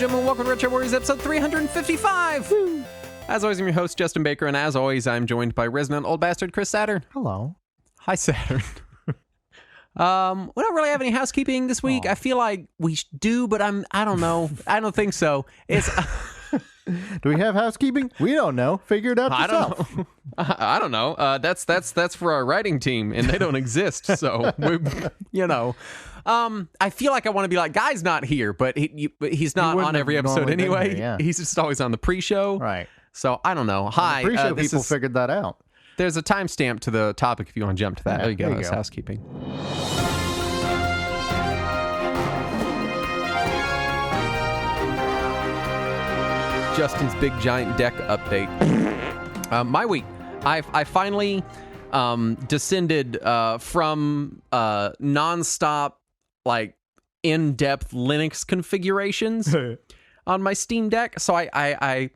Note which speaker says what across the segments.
Speaker 1: and gentlemen, welcome to Retro Warriors episode 355. Woo. As always, I'm your host, Justin Baker, and as always, I'm joined by resident old bastard Chris Saturn.
Speaker 2: Hello.
Speaker 1: Hi, Saturn. We don't really have any housekeeping this week. I feel like we do, but I don't know. I don't think so. It's...
Speaker 2: Do we have housekeeping? We don't know. Figure it out yourself.
Speaker 1: I don't know. That's for our writing team, and they don't exist. So, I feel like I want to be like, Guy's not here, but he's not on every episode anyway.
Speaker 2: Here, yeah.
Speaker 1: He's just always on the pre-show.
Speaker 2: Right.
Speaker 1: So, I don't know. Hi.
Speaker 2: The pre-show people figured that out.
Speaker 1: There's a timestamp to the topic if you want to jump to that.
Speaker 2: Yeah,
Speaker 1: there you go.
Speaker 2: there you
Speaker 1: That's
Speaker 2: go.
Speaker 1: housekeeping. Justin's big giant deck update. My week, I finally descended from nonstop, like in-depth Linux configurations on my Steam Deck. So I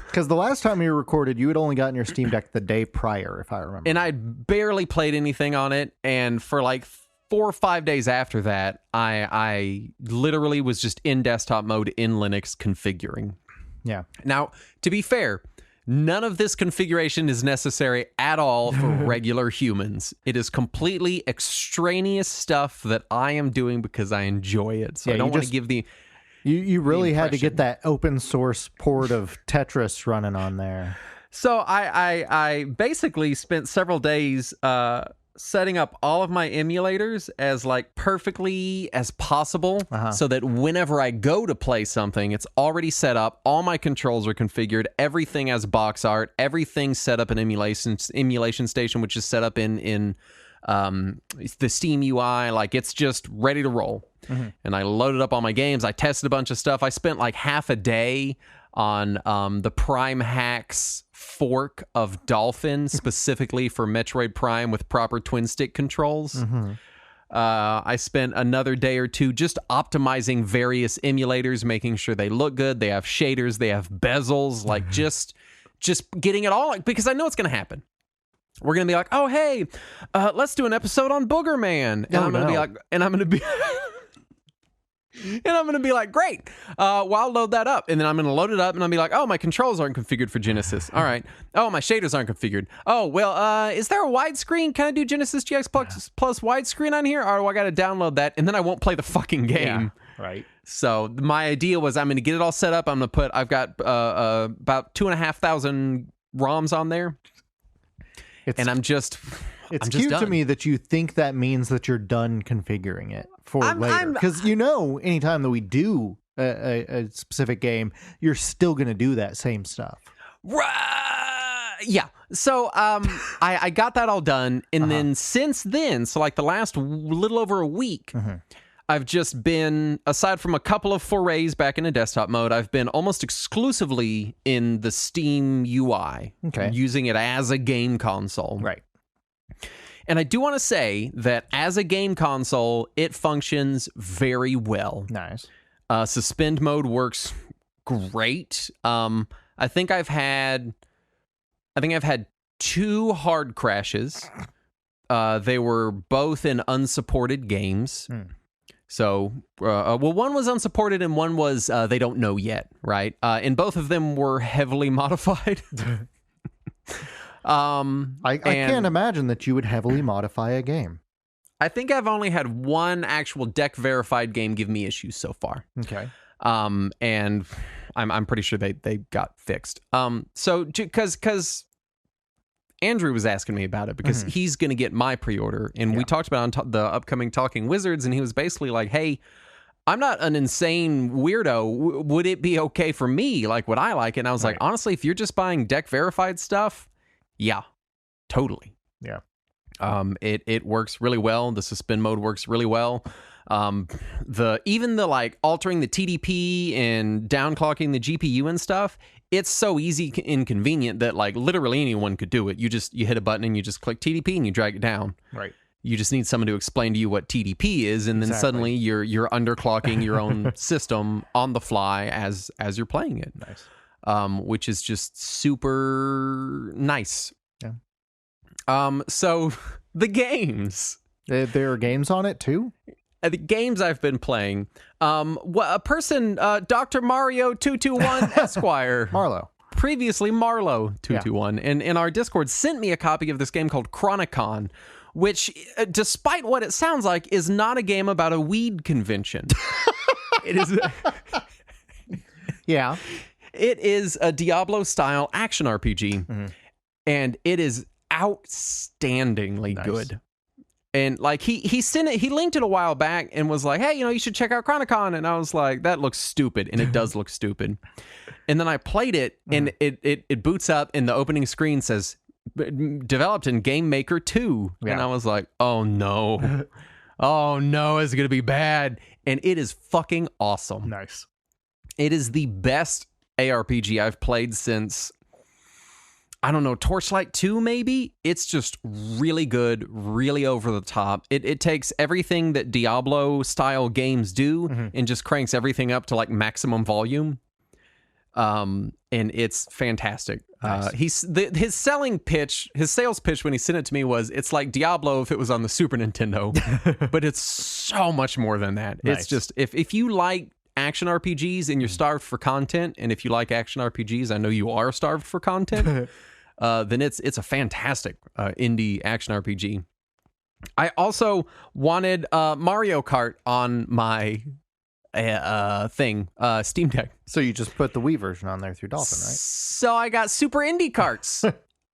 Speaker 2: because the last time we recorded, you had only gotten your Steam Deck the day prior, if I remember.
Speaker 1: And I barely played anything on it, and for like 4 or 5 days after that, I literally was just in desktop mode in Linux configuring.
Speaker 2: Yeah.
Speaker 1: Now, to be fair, none of this configuration is necessary at all for regular humans. It is completely extraneous stuff that I am doing because I enjoy it. So
Speaker 2: Yeah,
Speaker 1: I don't want to give the...
Speaker 2: You really had to get that open source port of Tetris running on there.
Speaker 1: So I basically spent several days setting up all of my emulators as like perfectly as possible so that whenever I go to play something, it's already set up. All my controls are configured. Everything has box art. Everything's set up in emulation station, which is set up in the Steam UI. Like it's just ready to roll. Mm-hmm. And I loaded up all my games. I tested a bunch of stuff. I spent like half a day on the Prime Hacks fork of Dolphin, specifically for Metroid Prime with proper twin stick controls. Mm-hmm. I spent another day or two just optimizing various emulators, making sure they look good, they have shaders, they have bezels, like just getting it all, because I know it's going to happen. We're going to be like, oh, hey, let's do an episode on Booger Man. And I'm going to be like, and I'm going to be like, great. Well, I'll load that up. And then I'm going to load it up and I'll be like, oh, my controls aren't configured for Genesis. All right. Oh, my shaders aren't configured. Oh, well, is there a widescreen? Can I do Genesis GX plus widescreen on here? Or do I got to download that? And then I won't play the fucking game.
Speaker 2: Yeah, right.
Speaker 1: So my idea was I'm going to get it all set up. I've got about 2,500 ROMs on there. It's
Speaker 2: cute
Speaker 1: done.
Speaker 2: to me that you think that means that you're done configuring it for later. Because anytime that we do a specific game, you're still going to do that same stuff.
Speaker 1: Yeah. So I got that all done. And then since then, so like the last little over a week, I've just been, aside from a couple of forays back into desktop mode, I've been almost exclusively in the Steam UI, using it as a game console.
Speaker 2: Right.
Speaker 1: And I do want to say that as a game console, it functions very well.
Speaker 2: Nice.
Speaker 1: Suspend mode works great. I think I've had 2 hard crashes. They were both in unsupported games. So, one was unsupported and one was they don't know yet, right? And both of them were heavily modified.
Speaker 2: I can't imagine that you would heavily modify a game.
Speaker 1: I think I've only had one actual deck verified game give me issues so far.
Speaker 2: Okay.
Speaker 1: And I'm pretty sure they got fixed. So because Andrew was asking me about it because he's going to get my pre-order, and we talked about on the upcoming Talking Wizards, and he was basically like, hey, I'm not an insane weirdo. Would it be okay for me? Like, would I like it? And I was like, honestly, if you're just buying deck verified stuff, yeah, totally.
Speaker 2: Yeah.
Speaker 1: It works really well. The suspend mode works really well. Even the like altering the TDP and downclocking the GPU and stuff, it's so easy and convenient that like literally anyone could do it. You hit a button and you just click TDP and you drag it down.
Speaker 2: Right.
Speaker 1: You just need someone to explain to you what TDP is, and then suddenly you're underclocking your own system on the fly as you're playing it.
Speaker 2: Nice.
Speaker 1: Which is just super nice.
Speaker 2: Yeah.
Speaker 1: So the games.
Speaker 2: There are games on it too?
Speaker 1: the games I've been playing. A person, Dr. Mario 221 Esquire.
Speaker 2: Marlo.
Speaker 1: Previously Marlo 221, and in our Discord sent me a copy of this game called Chronicon, which, despite what it sounds like, is not a game about a weed convention. It is.
Speaker 2: Yeah.
Speaker 1: It is a Diablo-style action RPG, and it is outstandingly good. And like he sent it, he linked it a while back and was like, "Hey, you should check out Chronicon." And I was like, "That looks stupid," and it does look stupid. And then I played it, and it boots up, and the opening screen says, "Developed in Game Maker 2." Yeah. And I was like, "Oh no, oh no, it's gonna be bad." And it is fucking awesome.
Speaker 2: Nice. It
Speaker 1: is the best ARPG I've played since, I don't know, Torchlight 2 maybe? It's just really good, really over the top. It takes everything that Diablo-style games do and just cranks everything up to like maximum volume. And it's fantastic. Nice. His sales pitch when he sent it to me was, it's like Diablo if it was on the Super Nintendo, but it's so much more than that. Nice. It's just, if you like action RPGs and you're starved for content, and if you like action RPGs, I know you are starved for content, then it's a fantastic indie action RPG. I also wanted Mario Kart on my Steam Deck.
Speaker 2: So you just put the Wii version on there through Dolphin, right?
Speaker 1: So I got Super Indie Karts,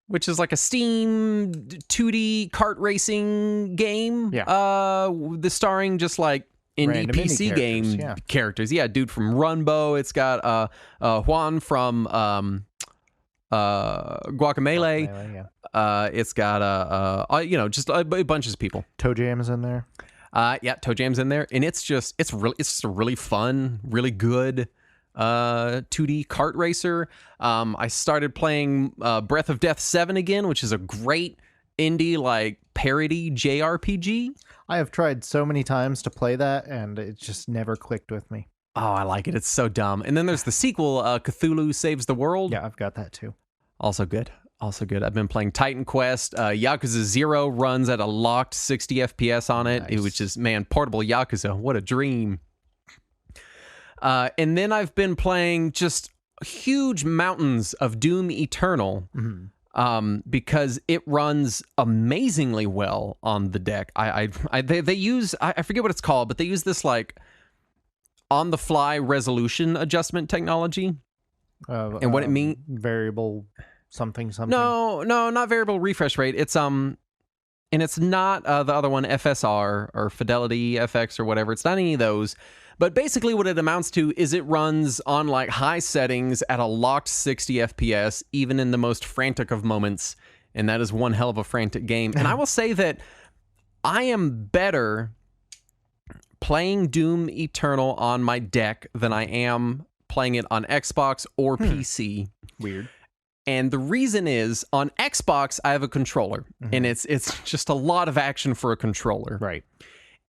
Speaker 1: which is like a Steam 2D kart racing game. Yeah. The starring just like indie PC game characters. Yeah, dude from Runbow. It's got Juan from Guacamelee. Yeah. It's got just a bunch of people.
Speaker 2: Toe Jam is in there.
Speaker 1: Yeah, Toe Jam's in there, and it's a really fun, really good 2D kart racer. I started playing Breath of Death 7 again, which is a great indie like parody JRPG.
Speaker 2: I have tried so many times to play that, and it just never clicked with me.
Speaker 1: Oh, I like it. It's so dumb. And then there's the sequel, Cthulhu Saves the World.
Speaker 2: Yeah, I've got that too.
Speaker 1: Also good. I've been playing Titan Quest. Yakuza 0 runs at a locked 60 FPS on it, which is, man, portable Yakuza. What a dream. And then I've been playing just huge mountains of Doom Eternal. Because it runs amazingly well on the deck. They use, I forget what it's called, but they use this like on the fly resolution adjustment technology. And what it means,
Speaker 2: variable something.
Speaker 1: No, not variable refresh rate. It's and it's not the other one, FSR or Fidelity FX or whatever. It's not any of those. But basically what it amounts to is it runs on like high settings at a locked 60 FPS, even in the most frantic of moments. And that is one hell of a frantic game. And I will say that I am better playing Doom Eternal on my deck than I am playing it on Xbox or PC.
Speaker 2: Weird.
Speaker 1: And the reason is, on Xbox, I have a controller. And it's just a lot of action for a controller.
Speaker 2: Right.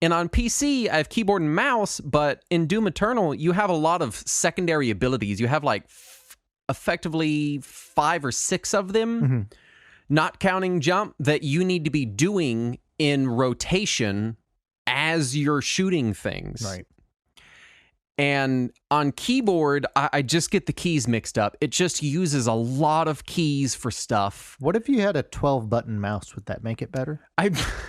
Speaker 1: And on PC, I have keyboard and mouse, but in Doom Eternal, you have a lot of secondary abilities. You have like effectively 5 or 6 of them, not counting jump, that you need to be doing in rotation as you're shooting things.
Speaker 2: Right.
Speaker 1: And on keyboard, I just get the keys mixed up. It just uses a lot of keys for stuff.
Speaker 2: What if you had a 12-button mouse? Would that make it better?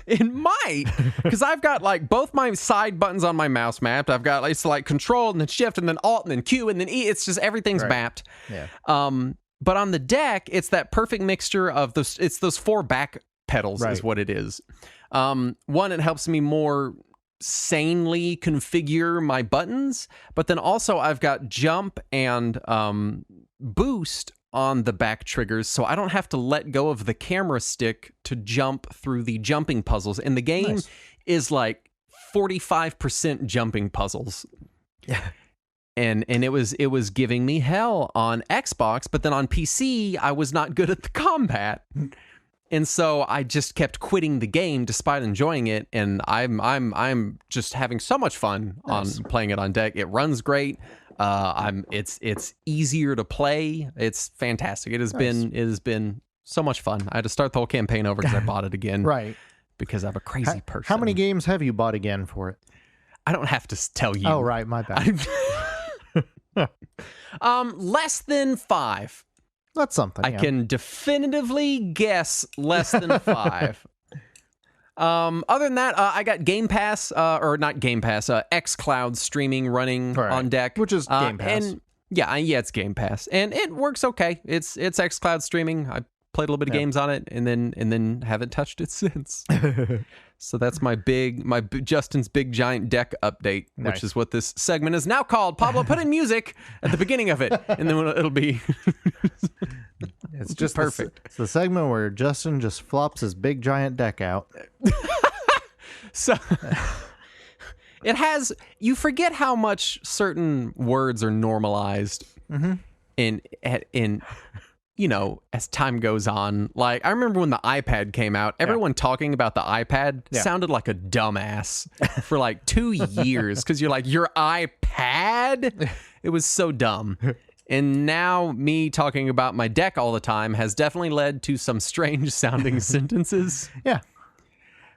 Speaker 1: It might, because I've got like both my side buttons on my mouse mapped. I've got it's like Control and then Shift and then Alt and then Q and then E. It's just everything's mapped.
Speaker 2: Yeah.
Speaker 1: But on the deck, it's that perfect mixture of those. It's those 4 back pedals is what it is. One, it helps me more sanely configure my buttons, but then also I've got jump and boost on the back triggers, so I don't have to let go of the camera stick to jump through the jumping puzzles. And the game is like 45% jumping puzzles.
Speaker 2: Yeah.
Speaker 1: And it was giving me hell on Xbox, but then on PC I was not good at the combat. And so I just kept quitting the game despite enjoying it, and I'm just having so much fun on playing it on deck. It runs great. It's easier to play. It's fantastic. It has been so much fun. I had to start the whole campaign over because I bought it again.
Speaker 2: Right.
Speaker 1: Because I'm a crazy person.
Speaker 2: How many games have you bought again for it?
Speaker 1: I don't have to tell you.
Speaker 2: Oh, right. My bad.
Speaker 1: Less than 5.
Speaker 2: That's something.
Speaker 1: I can definitively guess less than 5. Other than that, I got Game Pass, or not Game Pass, xCloud streaming running on deck,
Speaker 2: which is Game Pass.
Speaker 1: And yeah, it's Game Pass, and it works okay. It's xCloud streaming. I played a little bit of games on it, and then haven't touched it since. So that's my Justin's big giant deck update, which is what this segment is now called. Pablo, put in music at the beginning of it, and then it'll be.
Speaker 2: It's just
Speaker 1: perfect.
Speaker 2: It's the segment where Justin just flops his big giant deck out.
Speaker 1: So it has. You forget how much certain words are normalized in as time goes on. Like, I remember when the iPad came out, everyone talking about the iPad sounded like a dumbass for like 2 years because you're like, your iPad? It was so dumb. And now me talking about my deck all the time has definitely led to some strange sounding sentences.
Speaker 2: Yeah.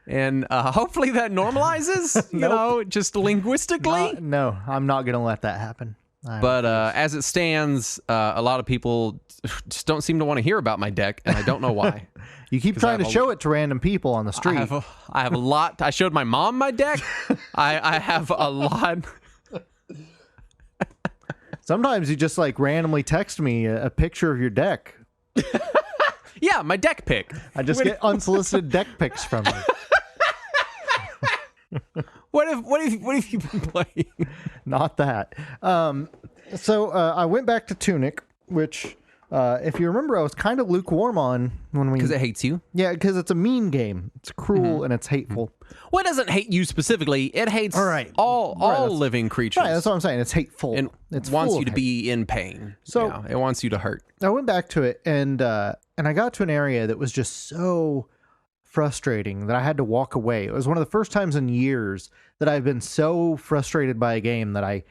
Speaker 1: And hopefully that normalizes, you know, just linguistically.
Speaker 2: No, I'm not going to let that happen.
Speaker 1: But as it stands, a lot of people just don't seem to want to hear about my deck, and I don't know why.
Speaker 2: You keep trying to show it to random people on the street.
Speaker 1: I have a lot. I showed my mom my deck. I have a lot.
Speaker 2: Sometimes you just like randomly text me a picture of your deck.
Speaker 1: Yeah, my deck pic.
Speaker 2: I just get unsolicited deck pics from you.
Speaker 1: What have you been playing?
Speaker 2: Not that. So I went back to Tunic, which, if you remember, I was kind of lukewarm on when we...
Speaker 1: Because it hates you?
Speaker 2: Yeah, because it's a mean game. It's cruel and it's hateful.
Speaker 1: Well, it doesn't hate you specifically. It hates all living creatures.
Speaker 2: Right, that's what I'm saying. It's hateful.
Speaker 1: And it wants you to be in pain. So it wants you to hurt.
Speaker 2: I went back to it, and I got to an area that was just so frustrating that I had to walk away. It was one of the first times in years that I've been so frustrated by a game that I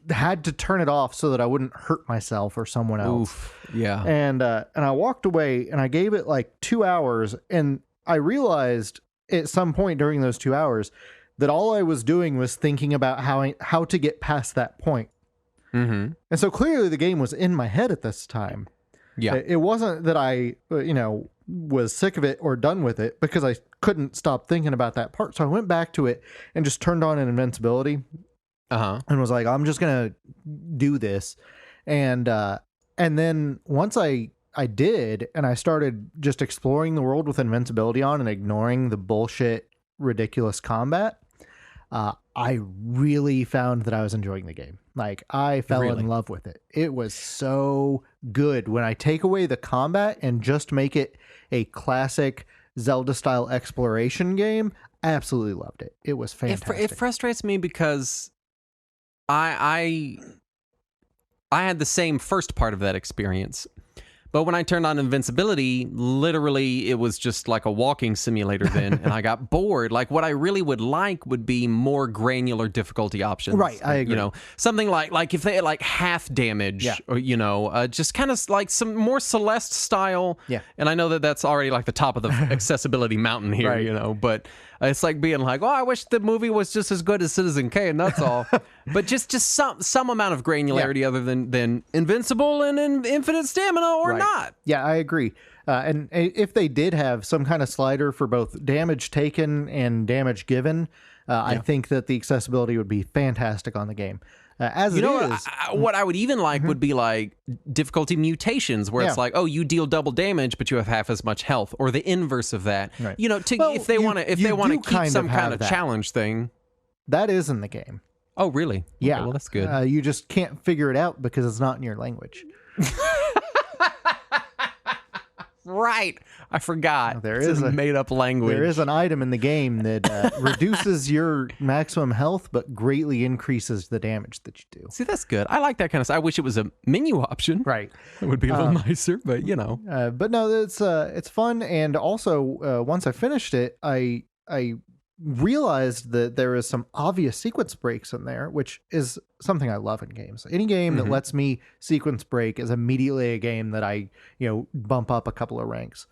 Speaker 2: had to turn it off so that I wouldn't hurt myself or someone else.
Speaker 1: Oof, yeah.
Speaker 2: And I walked away and I gave it like 2 hours, and I realized at some point during those 2 hours that all I was doing was thinking about how to get past that point.
Speaker 1: Mm-hmm.
Speaker 2: And so clearly the game was in my head at this time.
Speaker 1: Yeah.
Speaker 2: It wasn't that I, was sick of it or done with it, because I couldn't stop thinking about that part. So I went back to it and just turned on an invincibility and was like, I'm just going to do this. And then once I did, and I started just exploring the world with invincibility on and ignoring the bullshit, ridiculous combat, I really found that I was enjoying the game. Like, I fell in love with it. It was so good. When I take away the combat and just make it a classic Zelda-style exploration game, I absolutely loved it. It was fantastic.
Speaker 1: It frustrates me because I had the same first part of that experience. But when I turned on invincibility, literally it was just like a walking simulator then, and I got bored. Like, what I really would like would be more granular difficulty options.
Speaker 2: Right, I agree.
Speaker 1: Something like if they had like half damage, or just kind of like some more Celeste style. Yeah. And I know that that's already like the top of the accessibility mountain here, right. But it's like being like, I wish the movie was just as good as Citizen Kane, that's all. But just some amount of granularity other than invincible and infinite stamina or not.
Speaker 2: Yeah, I agree. And if they did have some kind of slider for both damage taken and damage given, I think that the accessibility would be fantastic on the game. What I
Speaker 1: would even like would be like difficulty mutations, where it's like, you deal double damage, but you have half as much health, or the inverse of that. Right. If they want to keep some kind of challenge thing.
Speaker 2: That is in the game.
Speaker 1: Oh, really?
Speaker 2: Yeah.
Speaker 1: Okay, well, that's good.
Speaker 2: You just can't figure it out because it's not in your language.
Speaker 1: Right. I forgot.
Speaker 2: There is
Speaker 1: a made-up language.
Speaker 2: There is an item in the game that reduces your maximum health, but greatly increases the damage that you do.
Speaker 1: See, that's good. I like that kind of stuff. I wish it was a menu option.
Speaker 2: Right.
Speaker 1: It would be a little nicer, but
Speaker 2: But no, it's fun, and also once I finished it, I realized that there is some obvious sequence breaks in there, which is something I love in games. Any game that lets me sequence break is immediately a game that I, bump up a couple of ranks.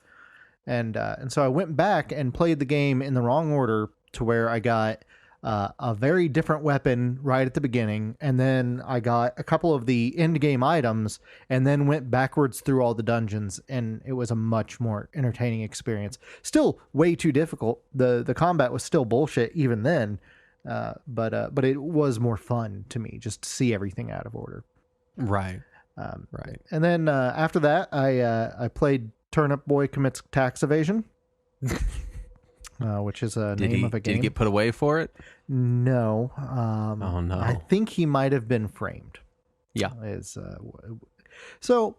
Speaker 2: And so I went back and played the game in the wrong order to where I got a very different weapon right at the beginning, and then I got a couple of the end game items, and then went backwards through all the dungeons, and it was a much more entertaining experience. Still way too difficult. The combat was still bullshit even then, but it was more fun to me just to see everything out of order.
Speaker 1: Right.
Speaker 2: Right. And then after that, I played Turnip Boy Commits Tax Evasion. Which is a name of a game.
Speaker 1: Did he get put away for it?
Speaker 2: No.
Speaker 1: Oh no.
Speaker 2: I think he might have been framed.
Speaker 1: Yeah.
Speaker 2: So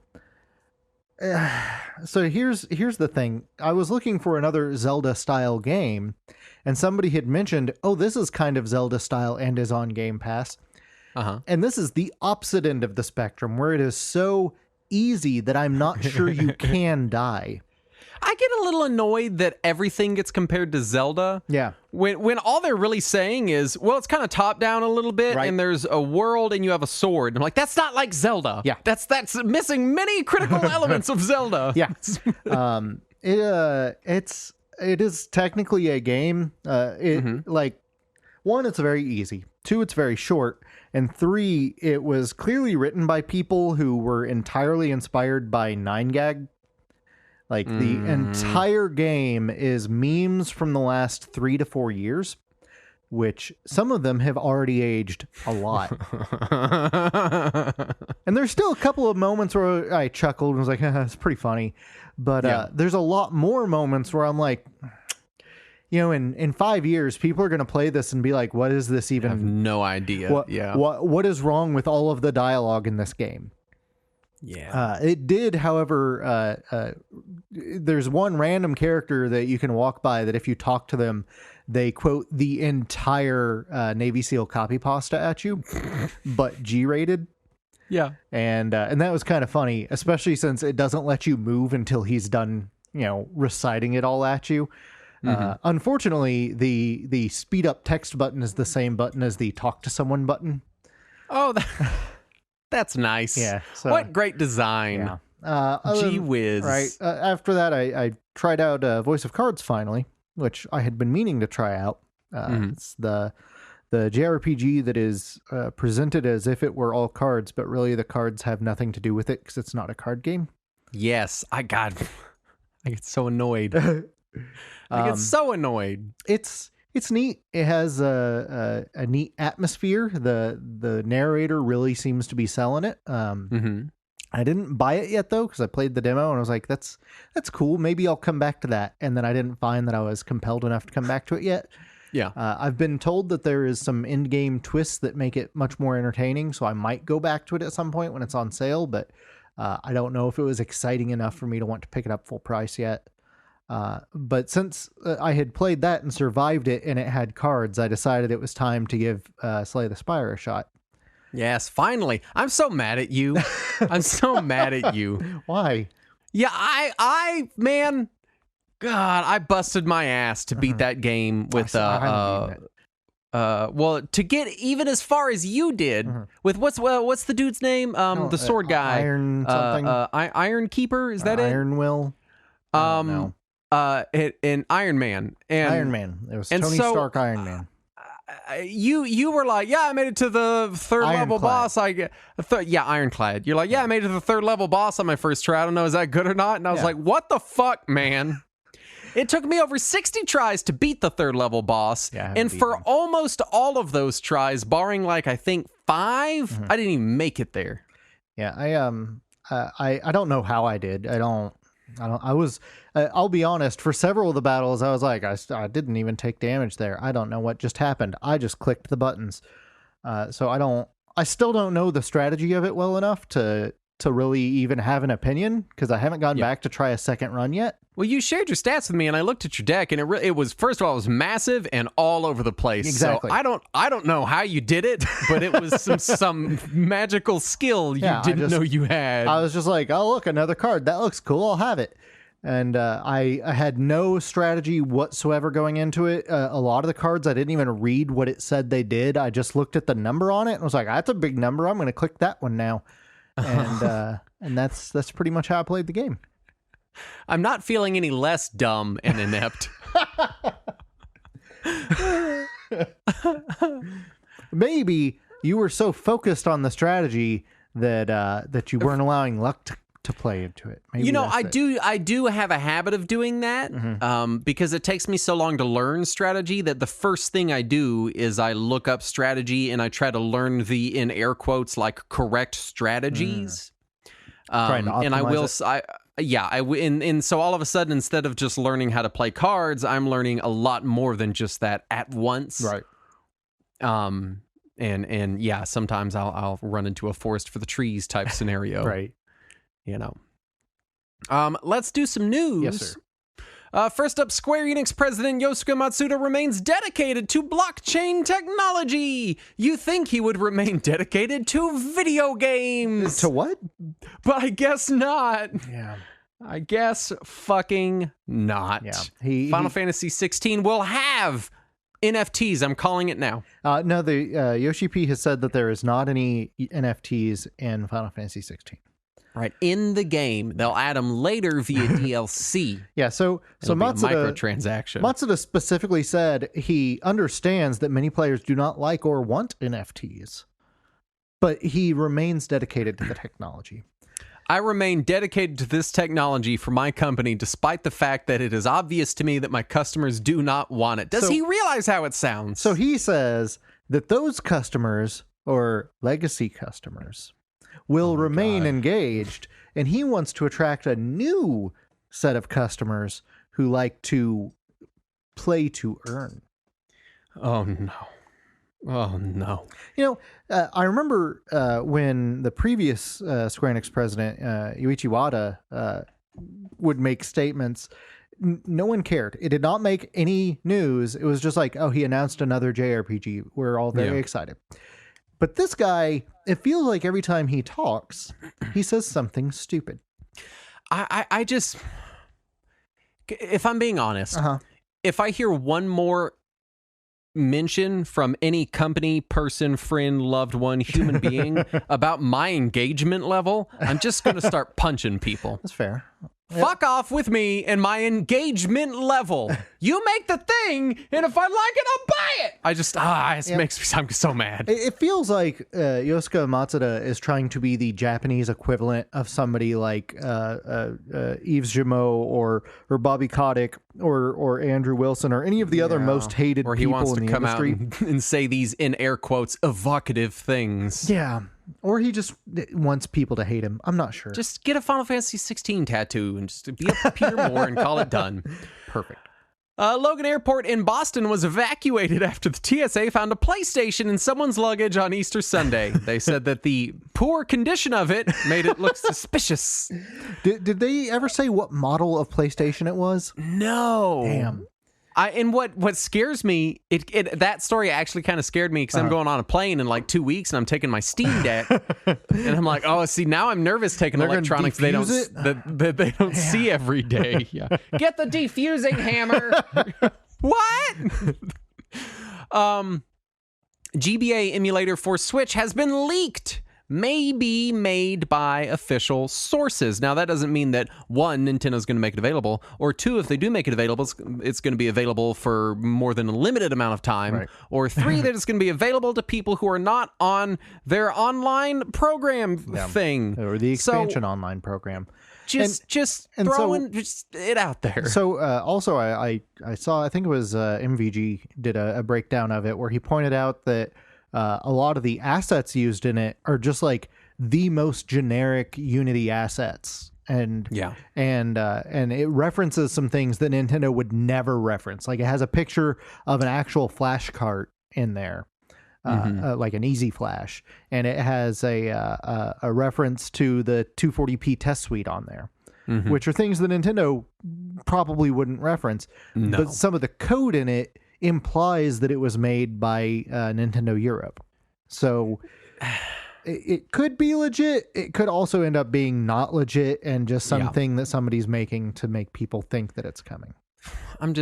Speaker 2: here's the thing. I was looking for another Zelda style game, and somebody had mentioned, "Oh, this is kind of Zelda style and is on Game Pass." And this is the opposite end of the spectrum, where it is so easy that I'm not sure you can die.
Speaker 1: I get a little annoyed that everything gets compared to Zelda.
Speaker 2: Yeah.
Speaker 1: When all they're really saying is, well, it's kind of top down a little bit,
Speaker 2: right.
Speaker 1: And there's a world and you have a sword. And I'm like, that's not like Zelda.
Speaker 2: Yeah.
Speaker 1: That's missing many critical elements of Zelda.
Speaker 2: Yeah. It is technically a game. Like, one, it's very easy. 2, it's very short. And 3, it was clearly written by people who were entirely inspired by 9gag. Like, the entire game is memes from the last 3 to 4 years, which some of them have already aged a lot. And there's still a couple of moments where I chuckled and was like, it's pretty funny. But there's a lot more moments where I'm like, in 5 years, people are going to play this and be like, what is this even?
Speaker 1: I have no idea.
Speaker 2: What is wrong with all of the dialogue in this game?
Speaker 1: Yeah.
Speaker 2: It did, however, there's one random character that you can walk by that if you talk to them, they quote the entire Navy SEAL copy pasta at you, but G-rated.
Speaker 1: Yeah.
Speaker 2: And that was kind of funny, especially since it doesn't let you move until he's done, reciting it all at you. Unfortunately, the speed up text button is the same button as the talk to someone button.
Speaker 1: Oh, that's nice.
Speaker 2: Yeah. So,
Speaker 1: what great design.
Speaker 2: Yeah.
Speaker 1: Gee whiz.
Speaker 2: Right. After that, I tried out Voice of Cards finally, which I had been meaning to try out. It's the JRPG that is presented as if it were all cards, but really the cards have nothing to do with it because it's not a card game.
Speaker 1: Yes. I get so annoyed. I get so annoyed.
Speaker 2: It's neat. It has a neat atmosphere. The narrator really seems to be selling it. I didn't buy it yet though, because I played the demo and I was like, that's cool. Maybe I'll come back to that. And then I didn't find that I was compelled enough to come back to it yet.
Speaker 1: Yeah.
Speaker 2: I've been told that there is some in-game twists that make it much more entertaining, so I might go back to it at some point when it's on sale, but I don't know if it was exciting enough for me to want to pick it up full price yet. But since I had played that and survived it and it had cards, I decided it was time to give Slay the Spire a shot.
Speaker 1: Yes, finally. I'm so mad at you. I'm so mad at you.
Speaker 2: Why?
Speaker 1: Yeah, man, God, I busted my ass to beat that game with well, to get even as far as you did with what's the dude's name? The sword guy.
Speaker 2: Iron something.
Speaker 1: Iron Keeper, is that it?
Speaker 2: Iron Will. No.
Speaker 1: In Iron Man. And
Speaker 2: Iron Man. It was Tony Stark Iron Man.
Speaker 1: You were like, yeah, I made it to the third level boss. Ironclad. You're like, yeah, I made it to the third level boss on my first try. I don't know, is that good or not? And I was like, what the fuck, man? It took me over 60 tries to beat the third level boss. Yeah, and for almost all of those tries, barring like, I think 5, I didn't even make it there.
Speaker 2: Yeah, I don't know how I did. I'll be honest, for several of the battles, I was like, I didn't even take damage there. I don't know what just happened. I just clicked the buttons. So I still don't know the strategy of it well enough to really even have an opinion, because I haven't gone back to try a second run yet.
Speaker 1: Well, you shared your stats with me, and I looked at your deck, and it was, first of all, it was massive and all over the place.
Speaker 2: Exactly.
Speaker 1: So I don't know how you did it, but it was some magical skill you didn't know you had.
Speaker 2: I was just like, oh, look, another card. That looks cool. I'll have it. And I had no strategy whatsoever going into it. A lot of the cards, I didn't even read what it said they did. I just looked at the number on it and was like, that's a big number. I'm going to click that one now. And that's pretty much how I played the game.
Speaker 1: I'm not feeling any less dumb and inept.
Speaker 2: Maybe you were so focused on the strategy that you weren't allowing luck to play into it. Maybe
Speaker 1: I do have a habit of doing that because it takes me so long to learn strategy that the first thing I do is I look up strategy and I try to learn the, in air quotes, like correct strategies.
Speaker 2: Trying to optimize
Speaker 1: and I will,
Speaker 2: it.
Speaker 1: and so all of a sudden, instead of just learning how to play cards, I'm learning a lot more than just that at once.
Speaker 2: Right.
Speaker 1: And yeah, sometimes I'll run into a forest for the trees type scenario.
Speaker 2: Right.
Speaker 1: You know. Let's do some news.
Speaker 2: Yes, sir.
Speaker 1: First up, Square Enix president Yosuke Matsuda remains dedicated to blockchain technology. You think he would remain dedicated to video games.
Speaker 2: To what?
Speaker 1: But I guess not.
Speaker 2: Yeah.
Speaker 1: I guess fucking not.
Speaker 2: Yeah.
Speaker 1: Final Fantasy 16 will have NFTs. I'm calling it now.
Speaker 2: No, the Yoshi P has said that there is not any NFTs in Final Fantasy 16.
Speaker 1: Right, in the game. They'll add them later via DLC.
Speaker 2: Yeah, so Matsuda,
Speaker 1: microtransaction.
Speaker 2: specifically said he understands that many players do not like or want NFTs, but he remains dedicated to the technology.
Speaker 1: I remain dedicated to this technology for my company, despite the fact that it is obvious to me that my customers do not want it. Does he realize how it sounds?
Speaker 2: So he says that those customers, or legacy customers, will remain engaged, and he wants to attract a new set of customers who like to play to earn.
Speaker 1: Oh, no. Oh, no.
Speaker 2: You know, I remember when the previous Square Enix president, Yuichi Wada, would make statements. No one cared. It did not make any news. It was just like, oh, he announced another JRPG. We're all very excited. But this guy, it feels like every time he talks, he says something stupid.
Speaker 1: I just, if I'm being honest, if I hear one more mention from any company, person, friend, loved one, human being about my engagement level, I'm just going to start punching people.
Speaker 2: That's fair.
Speaker 1: Fuck off with me and my engagement level. You make the thing, and if I like it, I'll buy it. I just, it makes me, I'm so mad.
Speaker 2: It feels like Yosuke Matsuda is trying to be the Japanese equivalent of somebody like Yves Guillemot or Bobby Kotick or Andrew Wilson or any of the other most hated people in the industry. Or he wants to come out
Speaker 1: and say these, in air quotes, evocative things.
Speaker 2: Yeah. Or he just wants people to hate him. I'm not sure.
Speaker 1: Just get a Final Fantasy 16 tattoo and just be a Peter Moore and call it done.
Speaker 2: Perfect.
Speaker 1: Logan Airport in Boston was evacuated after the TSA found a PlayStation in someone's luggage on Easter Sunday. They said that the poor condition of it made it look suspicious.
Speaker 2: Did they ever say what model of PlayStation it was?
Speaker 1: No.
Speaker 2: Damn.
Speaker 1: And what scares me, that story actually kind of scared me because I'm going on a plane in like 2 weeks and I'm taking my Steam Deck and I'm like, oh, see, now I'm nervous taking electronics they don't see every day. Yeah, get the defusing hammer. What? GBA emulator for Switch has been leaked. May be made by official sources. Now, that doesn't mean that, one, Nintendo's going to make it available, or two, if they do make it available, it's going to be available for more than a limited amount of time, right. Or three, that it's going to be available to people who are not on their online program thing.
Speaker 2: Or the expansion online program.
Speaker 1: Just throwing it out there.
Speaker 2: So also, I saw, I think it was MVG did a breakdown of it where he pointed out that a lot of the assets used in it are just like the most generic Unity assets, and it references some things that Nintendo would never reference. Like it has a picture of an actual flash cart in there, like an Easy Flash, and it has a reference to the 240p test suite on there, which are things that Nintendo probably wouldn't reference.
Speaker 1: No.
Speaker 2: But some of the code in it implies that it was made by Nintendo Europe. So it could be legit. It could also end up being not legit and just something that somebody's making to make people think that it's coming.
Speaker 1: I'm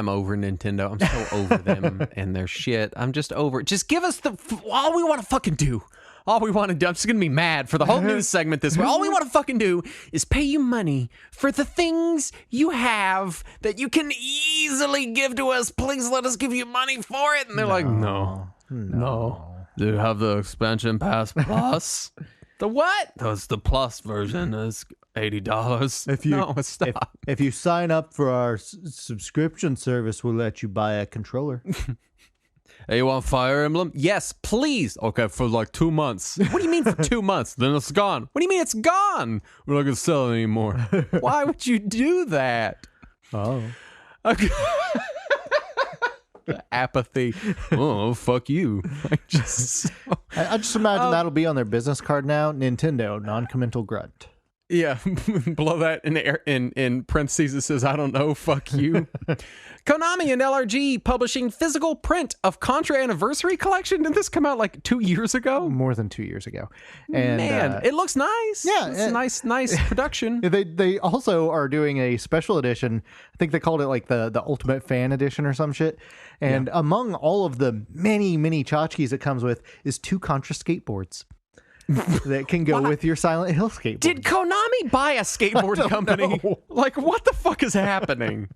Speaker 1: over Nintendo. I'm so over them and their shit. I'm just over it. Just give us all we want to fucking do. all we want to do, I'm just going to be mad for the whole news segment this way. All we want to fucking do is pay you money for the things you have that you can easily give to us. Please let us give you money for it. And they're like, no. Do you have the expansion pass plus? The what? That's the plus version. Is $80.
Speaker 2: If you sign up for our subscription service, we'll let you buy a controller.
Speaker 1: Hey, you want Fire Emblem? Yes, please. Okay, for like 2 months. What do you mean for 2 months? Then it's gone. What do you mean it's gone? We're not going to sell it anymore. Why would you do that?
Speaker 2: Oh.
Speaker 1: Okay. Apathy. Oh, fuck you. I just
Speaker 2: imagine that'll be on their business card now. Nintendo, non-committal grunt.
Speaker 1: Yeah, below that in parentheses it says, I don't know, fuck you. Konami and LRG publishing physical print of Contra Anniversary Collection. Didn't this come out like 2 years ago?
Speaker 2: More than 2 years ago. And
Speaker 1: man, it looks nice.
Speaker 2: Yeah.
Speaker 1: It's nice production.
Speaker 2: They also are doing a special edition. I think they called it like the Ultimate Fan Edition or some shit. And among all of the many tchotchkes it comes with is 2 Contra skateboards. That can go with your Silent Hill skateboard.
Speaker 1: Did Konami buy a skateboard company? Like, what the fuck is happening?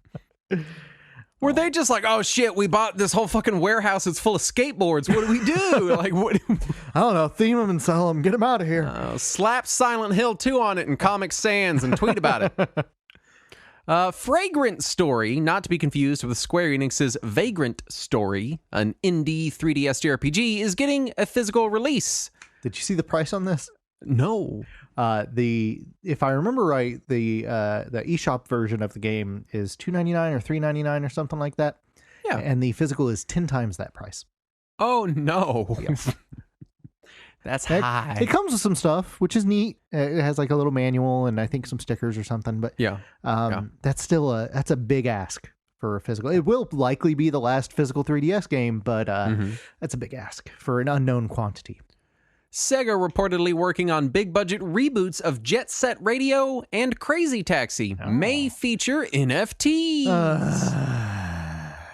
Speaker 1: Were they just like, oh shit, we bought this whole fucking warehouse that's full of skateboards. What do we do? Like, what?
Speaker 2: I don't know. Theme them and sell them. Get them out of here.
Speaker 1: Slap Silent Hill 2 on it in Comic Sans and tweet about it. Fragrant Story, not to be confused with Square Enix's Vagrant Story, an indie 3DS JRPG, is getting a physical release.
Speaker 2: Did you see the price on this?
Speaker 1: No.
Speaker 2: If I remember right, the eShop version of the game is $2.99 or $3.99 or something like that.
Speaker 1: Yeah.
Speaker 2: And the physical is 10 times that price.
Speaker 1: Oh no. Yes. That's high.
Speaker 2: It comes with some stuff, which is neat. It has like a little manual and I think some stickers or something, but that's still that's a big ask for a physical. It will likely be the last physical 3DS game, but that's a big ask for an unknown quantity.
Speaker 1: Sega reportedly working on big budget reboots of Jet Set Radio and Crazy Taxi may feature NFTs.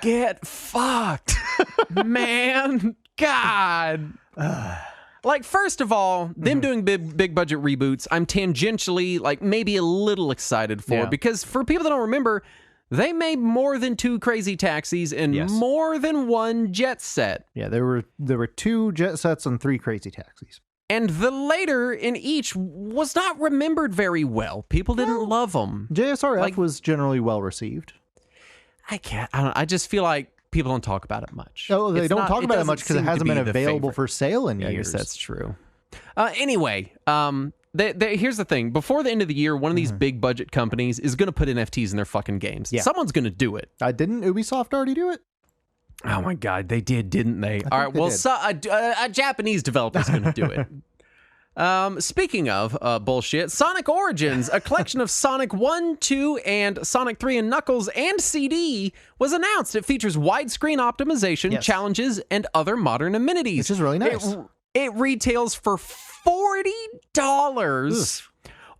Speaker 1: Get fucked, man. God. Like, first of all, them doing big budget reboots, I'm tangentially, like, maybe a little excited for, because for people that don't remember, they made more than 2 Crazy Taxis and more than 1 Jet Set.
Speaker 2: Yeah, there were 2 Jet Sets and 3 Crazy Taxis.
Speaker 1: And the later in each was not remembered very well. People didn't love them.
Speaker 2: JSRF was generally well received.
Speaker 1: I just feel like people don't talk about it much.
Speaker 2: Oh, they don't talk about it much because it hasn't been available for sale in years.
Speaker 1: I guess that's true. Anyway, here's the thing. Before the end of the year, one of these big budget companies is going to put NFTs in their fucking games. Yeah. Someone's going to do it.
Speaker 2: Didn't Ubisoft already do it?
Speaker 1: Oh my God, they did, didn't they? All right, well, a Japanese developer's going to do it. Speaking of bullshit, Sonic Origins, a collection of Sonic 1, 2, and Sonic 3 and Knuckles and CD was announced. It features widescreen optimization, challenges, and other modern amenities.
Speaker 2: Which is really nice.
Speaker 1: It retails for $40.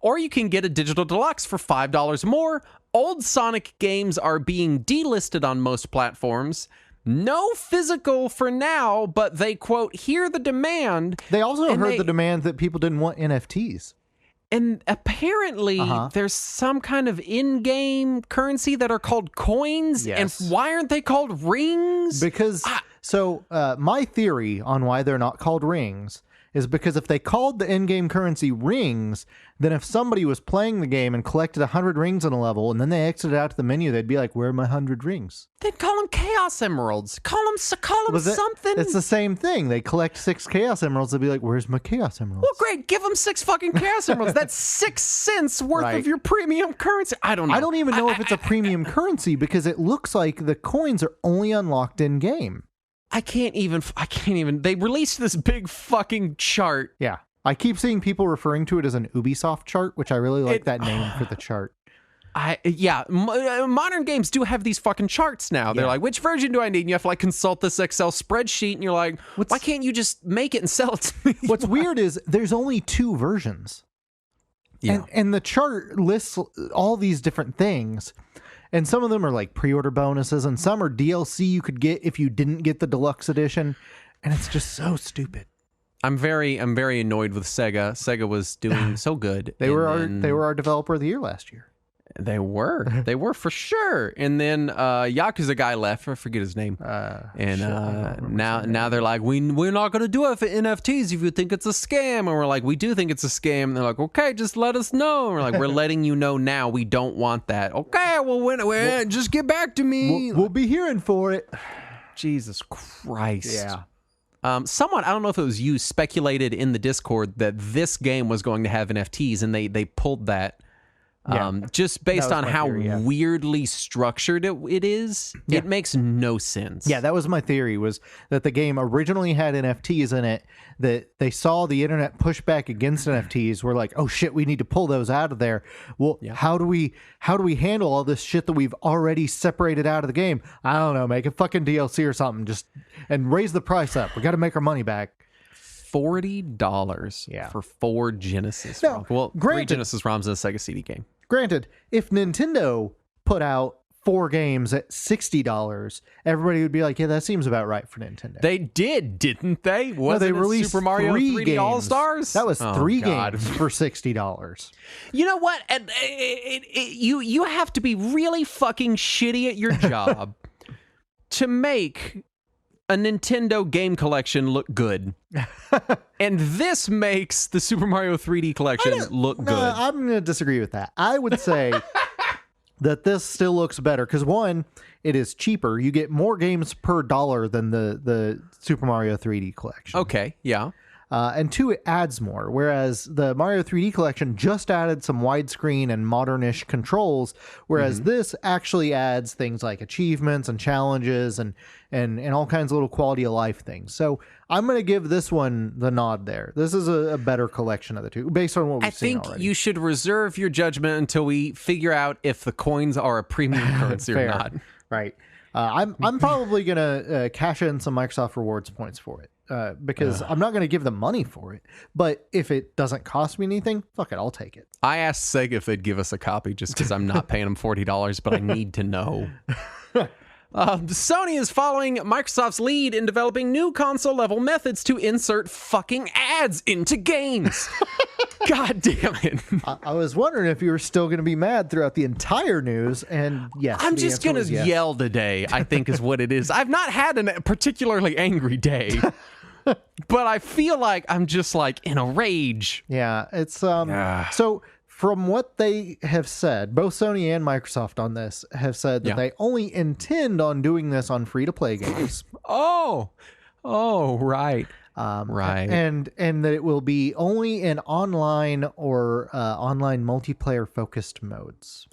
Speaker 1: Or you can get a digital deluxe for $5 more. Old Sonic games are being delisted on most platforms. No physical for now, but they, quote, hear the demand.
Speaker 2: They also heard the demand that people didn't want NFTs.
Speaker 1: And apparently there's some kind of in-game currency that are called coins. Yes. And why aren't they called rings?
Speaker 2: Because, my theory on why they're not called rings is because if they called the in-game currency rings, then if somebody was playing the game and collected 100 rings in a level and then they exited out to the menu, they'd be like, where are my 100 rings?
Speaker 1: Then call them Chaos Emeralds. Call them something.
Speaker 2: It's the same thing. They collect 6 Chaos Emeralds. They'll be like, where's my Chaos Emeralds?
Speaker 1: Well, great. Give them 6 fucking Chaos Emeralds. That's 6 cents worth of your premium currency. I don't know.
Speaker 2: I don't even know if it's a premium currency because it looks like the coins are only unlocked in-game.
Speaker 1: I can't even. They released this big fucking chart.
Speaker 2: Yeah. I keep seeing people referring to it as an Ubisoft chart, which I really like that name for the chart.
Speaker 1: Modern games do have these fucking charts now. They're like, which version do I need? And you have to like consult this Excel spreadsheet, and you're like, why can't you just make it and sell it to me?
Speaker 2: What's weird is there's only 2 versions. Yeah. And the chart lists all these different things. And some of them are like pre-order bonuses, and some are DLC you could get if you didn't get the deluxe edition. And it's just so stupid.
Speaker 1: I'm very annoyed with Sega. Sega was doing so good.
Speaker 2: They were our developer of the year last year.
Speaker 1: They were for sure. And then Yakuza guy left. I forget his name. Now they're like, we're not going to do it for NFTs if you think it's a scam. And we're like, we do think it's a scam. And they're like, okay, just let us know. And we're like, we're letting you know now. We don't want that. Okay, well, just get back to me.
Speaker 2: We'll be hearing for it.
Speaker 1: Jesus Christ.
Speaker 2: Yeah.
Speaker 1: Someone, I don't know if it was you, speculated in the Discord that this game was going to have NFTs, and they pulled that. Just based on how weirdly structured it is, it makes no sense.
Speaker 2: Yeah, that was my theory, was that the game originally had NFTs in it, that they saw the internet push back against NFTs. We're like, oh shit, we need to pull those out of there. Well, how do we handle all this shit that we've already separated out of the game? I don't know, make a fucking DLC or something, and raise the price up. We got to make our money back.
Speaker 1: $40 for 4 Genesis ROMs. Well, 3 Genesis ROMs in a Sega CD game.
Speaker 2: Granted, if Nintendo put out 4 games at $60, everybody would be like, yeah, that seems about right for Nintendo.
Speaker 1: They did, didn't they? They released Super Mario 3D All-Stars?
Speaker 2: That was 3 games for $60.
Speaker 1: You know what? You have to be really fucking shitty at your job to make a Nintendo game collection look good. And this makes the Super Mario 3D collection look good.
Speaker 2: I'm going to disagree with that. I would say that this still looks better because, one, it is cheaper. You get more games per dollar than the Super Mario 3D collection.
Speaker 1: Okay, yeah.
Speaker 2: And 2, it adds more, whereas the Mario 3D collection just added some widescreen and modern-ish controls, whereas this actually adds things like achievements and challenges and all kinds of little quality of life things. So I'm going to give this one the nod there. This is a better collection of the two, based on what we've seen already.
Speaker 1: I think you should reserve your judgment until we figure out if the coins are a premium currency or not.
Speaker 2: Right. I'm probably going to cash in some Microsoft Rewards points for it. Because I'm not going to give them money for it. But if it doesn't cost me anything, fuck it, I'll take it.
Speaker 1: I asked Sega if they'd give us a copy just because I'm not paying them $40, but I need to know. Sony is following Microsoft's lead in developing new console-level methods to insert fucking ads into games. God damn it.
Speaker 2: I was wondering if you were still going to be mad throughout the entire news, and yes.
Speaker 1: I'm just going to yell today, I think is what it is. I've not had a particularly angry day, but I feel like I'm just like in a rage.
Speaker 2: Yeah, it's so from what they have said, both Sony and Microsoft on this have said that they only intend on doing this on free-to-play games.
Speaker 1: Oh, right. Right.
Speaker 2: And that it will be only in online or online multiplayer-focused modes.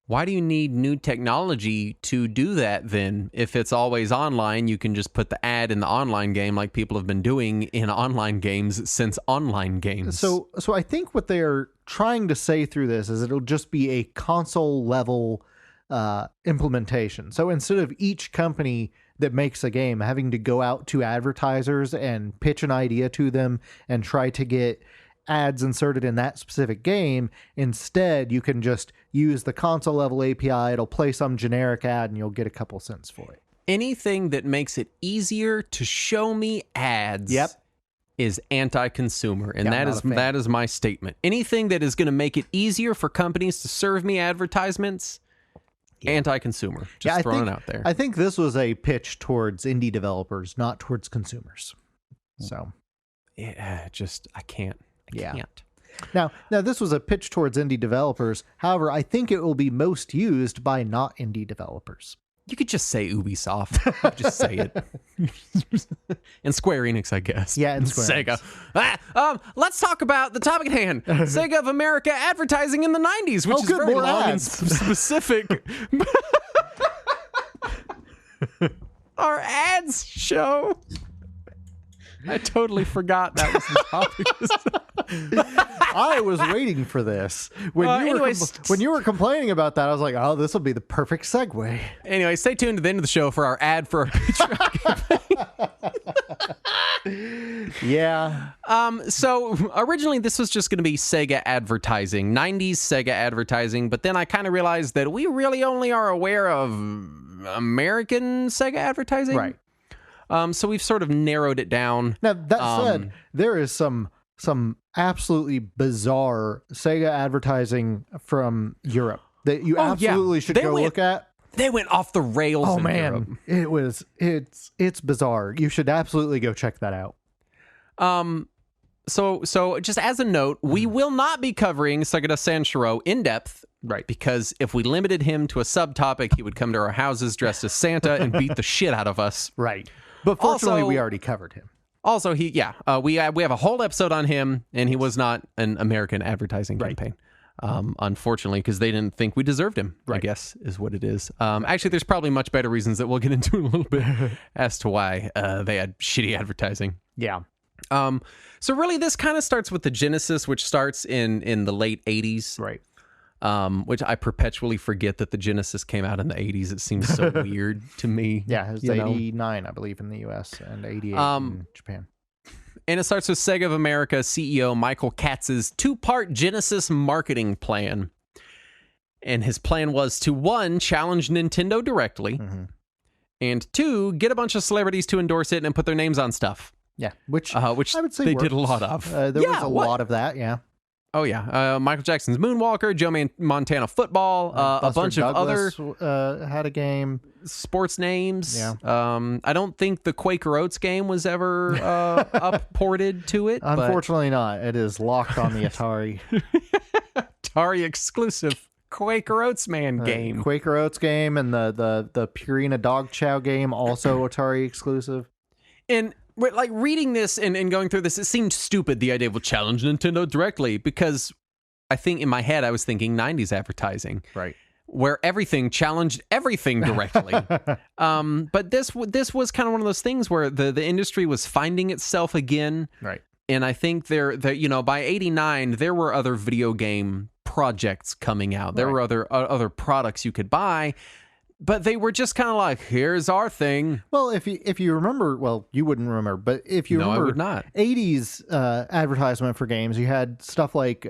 Speaker 1: Why do you need new technology to do that then? If it's always online, you can just put the ad in the online game like people have been doing in online games since online games.
Speaker 2: So I think what they're trying to say through this is it'll just be a console level implementation. So instead of each company that makes a game having to go out to advertisers and pitch an idea to them and try to get ads inserted in that specific game, instead you can just use the console level API. It'll play some generic ad and you'll get a couple cents for it.
Speaker 1: Anything that makes it easier to show me ads is anti-consumer, and that is my statement. Anything that is going to make it easier for companies to serve me advertisements, anti-consumer. Just throwing it out there.
Speaker 2: I think this was a pitch towards indie developers, not towards consumers. So
Speaker 1: yeah, I can't.
Speaker 2: Now this was a pitch towards indie developers. However, I think it will be most used by not indie developers.
Speaker 1: You could just say Ubisoft. You could just say it. And Square Enix, I guess.
Speaker 2: Yeah, and Square
Speaker 1: Sega. Let's talk about the topic at hand. Sega of America advertising in the 90s, which is very long and specific. Our ads show. I totally forgot that was the topic.
Speaker 2: I was waiting for this. When you were complaining about that, I was like, oh, this will be the perfect segue.
Speaker 1: Anyway, stay tuned to the end of the show for our ad for our Patreon campaign.
Speaker 2: Yeah.
Speaker 1: So originally this was just going to be Sega Advertising, 90s Sega Advertising, but then I kind of realized that we really only are aware of American Sega Advertising.
Speaker 2: Right.
Speaker 1: So we've sort of narrowed it down.
Speaker 2: Now, that said, there is some absolutely bizarre Sega advertising from Europe that you absolutely should look at.
Speaker 1: They went off the rails.
Speaker 2: Oh man,
Speaker 1: Europe.
Speaker 2: It's bizarre. You should absolutely go check that out.
Speaker 1: So just as a note, we will not be covering Sega Sanshiro in depth.
Speaker 2: Right.
Speaker 1: Because if we limited him to a subtopic, he would come to our houses dressed as Santa and beat the shit out of us.
Speaker 2: Right. But fortunately, we already covered him.
Speaker 1: Also, we have a whole episode on him, and he was not an American advertising campaign. Unfortunately, because they didn't think we deserved him, I guess, is what it is. Actually, there's probably much better reasons that we'll get into in a little bit as to why they had shitty advertising.
Speaker 2: Yeah.
Speaker 1: So really, this kind of starts with the Genesis, which starts in the late 80s.
Speaker 2: Right.
Speaker 1: Which I perpetually forget that the Genesis came out in the 80s. It seems so weird to me.
Speaker 2: Yeah, it was 89, I believe, in the U.S. and 88 in Japan.
Speaker 1: And it starts with Sega of America CEO Michael Katz's two-part Genesis marketing plan. And his plan was to, 1, challenge Nintendo directly, and 2, get a bunch of celebrities to endorse it and put their names on stuff.
Speaker 2: Yeah, which
Speaker 1: I would say they did a lot of.
Speaker 2: There was a lot of that, yeah.
Speaker 1: Oh, yeah. Michael Jackson's Moonwalker, Joe Montana Football, a bunch of
Speaker 2: Douglas,
Speaker 1: other...
Speaker 2: had a game.
Speaker 1: Sports names.
Speaker 2: Yeah.
Speaker 1: I don't think the Quaker Oats game was ever upported to it.
Speaker 2: Unfortunately not. It is locked on the Atari.
Speaker 1: Atari exclusive Quaker Oats game.
Speaker 2: Quaker Oats game and the Purina Dog Chow game, also Atari exclusive.
Speaker 1: And... like reading this and going through this, it seemed stupid, the idea of challenge Nintendo directly, because I think in my head I was thinking 90's advertising.
Speaker 2: Right.
Speaker 1: Where everything challenged everything directly. But this was kind of one of those things where the industry was finding itself again.
Speaker 2: Right.
Speaker 1: And I think by 89, there were other video game projects coming out. There were other products you could buy. But they were just kind of like, here's our thing.
Speaker 2: Well, if you remember, well, you wouldn't remember, but if you remember,
Speaker 1: I would not.
Speaker 2: 80s advertisement for games, you had stuff like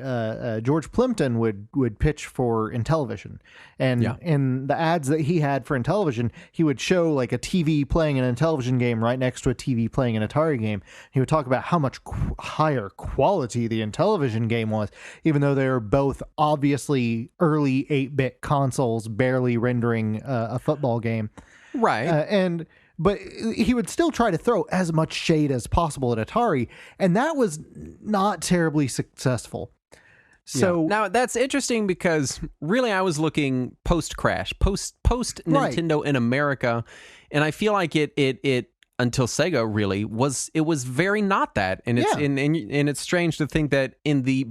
Speaker 2: George Plimpton would pitch for Intellivision, and in the ads that he had for Intellivision, he would show like a TV playing an Intellivision game right next to a TV playing an Atari game. He would talk about how much higher quality the Intellivision game was, even though they were both obviously early 8-bit consoles, barely rendering a football game,
Speaker 1: right?
Speaker 2: But he would still try to throw as much shade as possible at Atari, and that was not terribly successful. So
Speaker 1: now that's interesting because really I was looking post Nintendo in America, and I feel like it until Sega really was very not that, and it's and it's strange to think that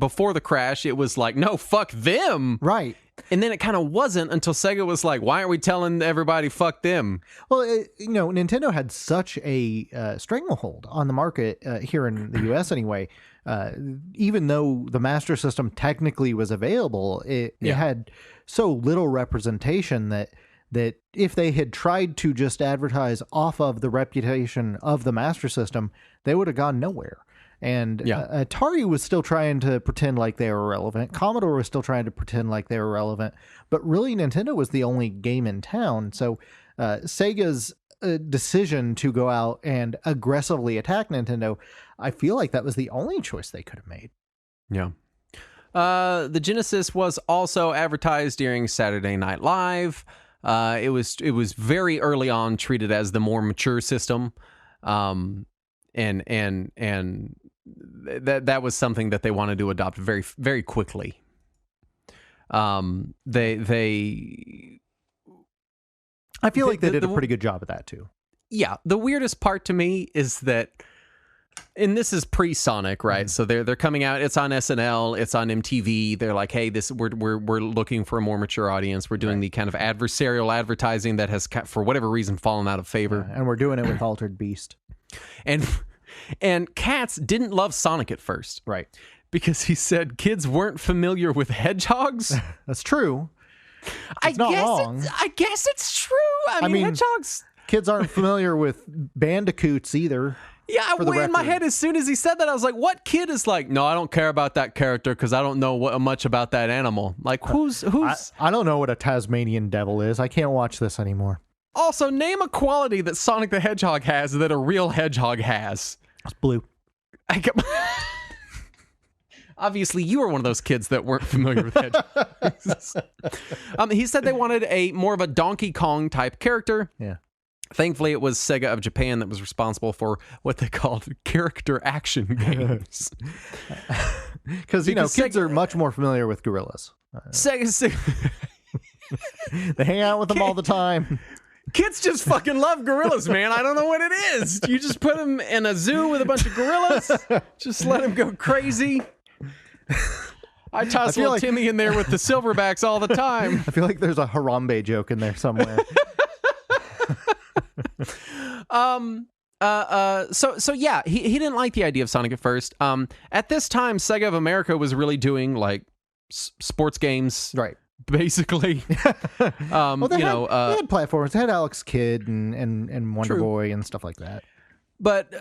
Speaker 1: before the crash it was like, no, fuck them,
Speaker 2: right?
Speaker 1: And then it kind of wasn't until Sega was like, why aren't we telling everybody fuck them?
Speaker 2: Well, Nintendo had such a stranglehold on the market here in the U.S. anyway. Even though the Master System technically was available, it had so little representation that if they had tried to just advertise off of the reputation of the Master System, they would have gone nowhere. And Atari was still trying to pretend like they were relevant. Commodore was still trying to pretend like they were relevant. But really, Nintendo was the only game in town. So Sega's decision to go out and aggressively attack Nintendo, I feel like that was the only choice they could have made.
Speaker 1: Yeah. The Genesis was also advertised during Saturday Night Live. It was very early on treated as the more mature system. And that was something that they wanted to adopt very, very quickly. I
Speaker 2: feel like they did a pretty good job of that too.
Speaker 1: Yeah, the weirdest part to me is that, and this is pre-Sonic, right? So they're coming out. It's on SNL. It's on MTV. They're like, hey, we're looking for a more mature audience. We're doing the kind of adversarial advertising that has, for whatever reason, fallen out of favor.
Speaker 2: And we're doing it with Altered Beast.
Speaker 1: And Katz didn't love Sonic at first.
Speaker 2: Right.
Speaker 1: Because he said kids weren't familiar with hedgehogs.
Speaker 2: That's true.
Speaker 1: I guess it's true. I mean, hedgehogs.
Speaker 2: Kids aren't familiar with bandicoots either.
Speaker 1: Yeah, in my head, as soon as he said that, I was like, what kid is like, no, I don't care about that character because I don't know much about that animal. Like, who's...
Speaker 2: I don't know what a Tasmanian devil is. I can't watch this anymore.
Speaker 1: Also, name a quality that Sonic the Hedgehog has that a real hedgehog has.
Speaker 2: It's blue.
Speaker 1: Obviously, you were one of those kids that weren't familiar with hedgehogs. He said they wanted more of a Donkey Kong type character.
Speaker 2: Yeah.
Speaker 1: Thankfully, it was Sega of Japan that was responsible for what they called character action games.
Speaker 2: Because kids are much more familiar with gorillas.
Speaker 1: Sega
Speaker 2: They hang out with them all the time.
Speaker 1: Kids just fucking love gorillas, man. I don't know what it is. You just put them in a zoo with a bunch of gorillas. Just let them go crazy. I toss little Timmy in there with the silverbacks all the time.
Speaker 2: I feel like there's a Harambe joke in there somewhere.
Speaker 1: So yeah, he didn't like the idea of Sonic at first. At this time, Sega of America was really doing like sports games,
Speaker 2: right?
Speaker 1: Basically,
Speaker 2: well, they had platforms. They had Alex Kidd and Wonder Boy and stuff like that.
Speaker 1: But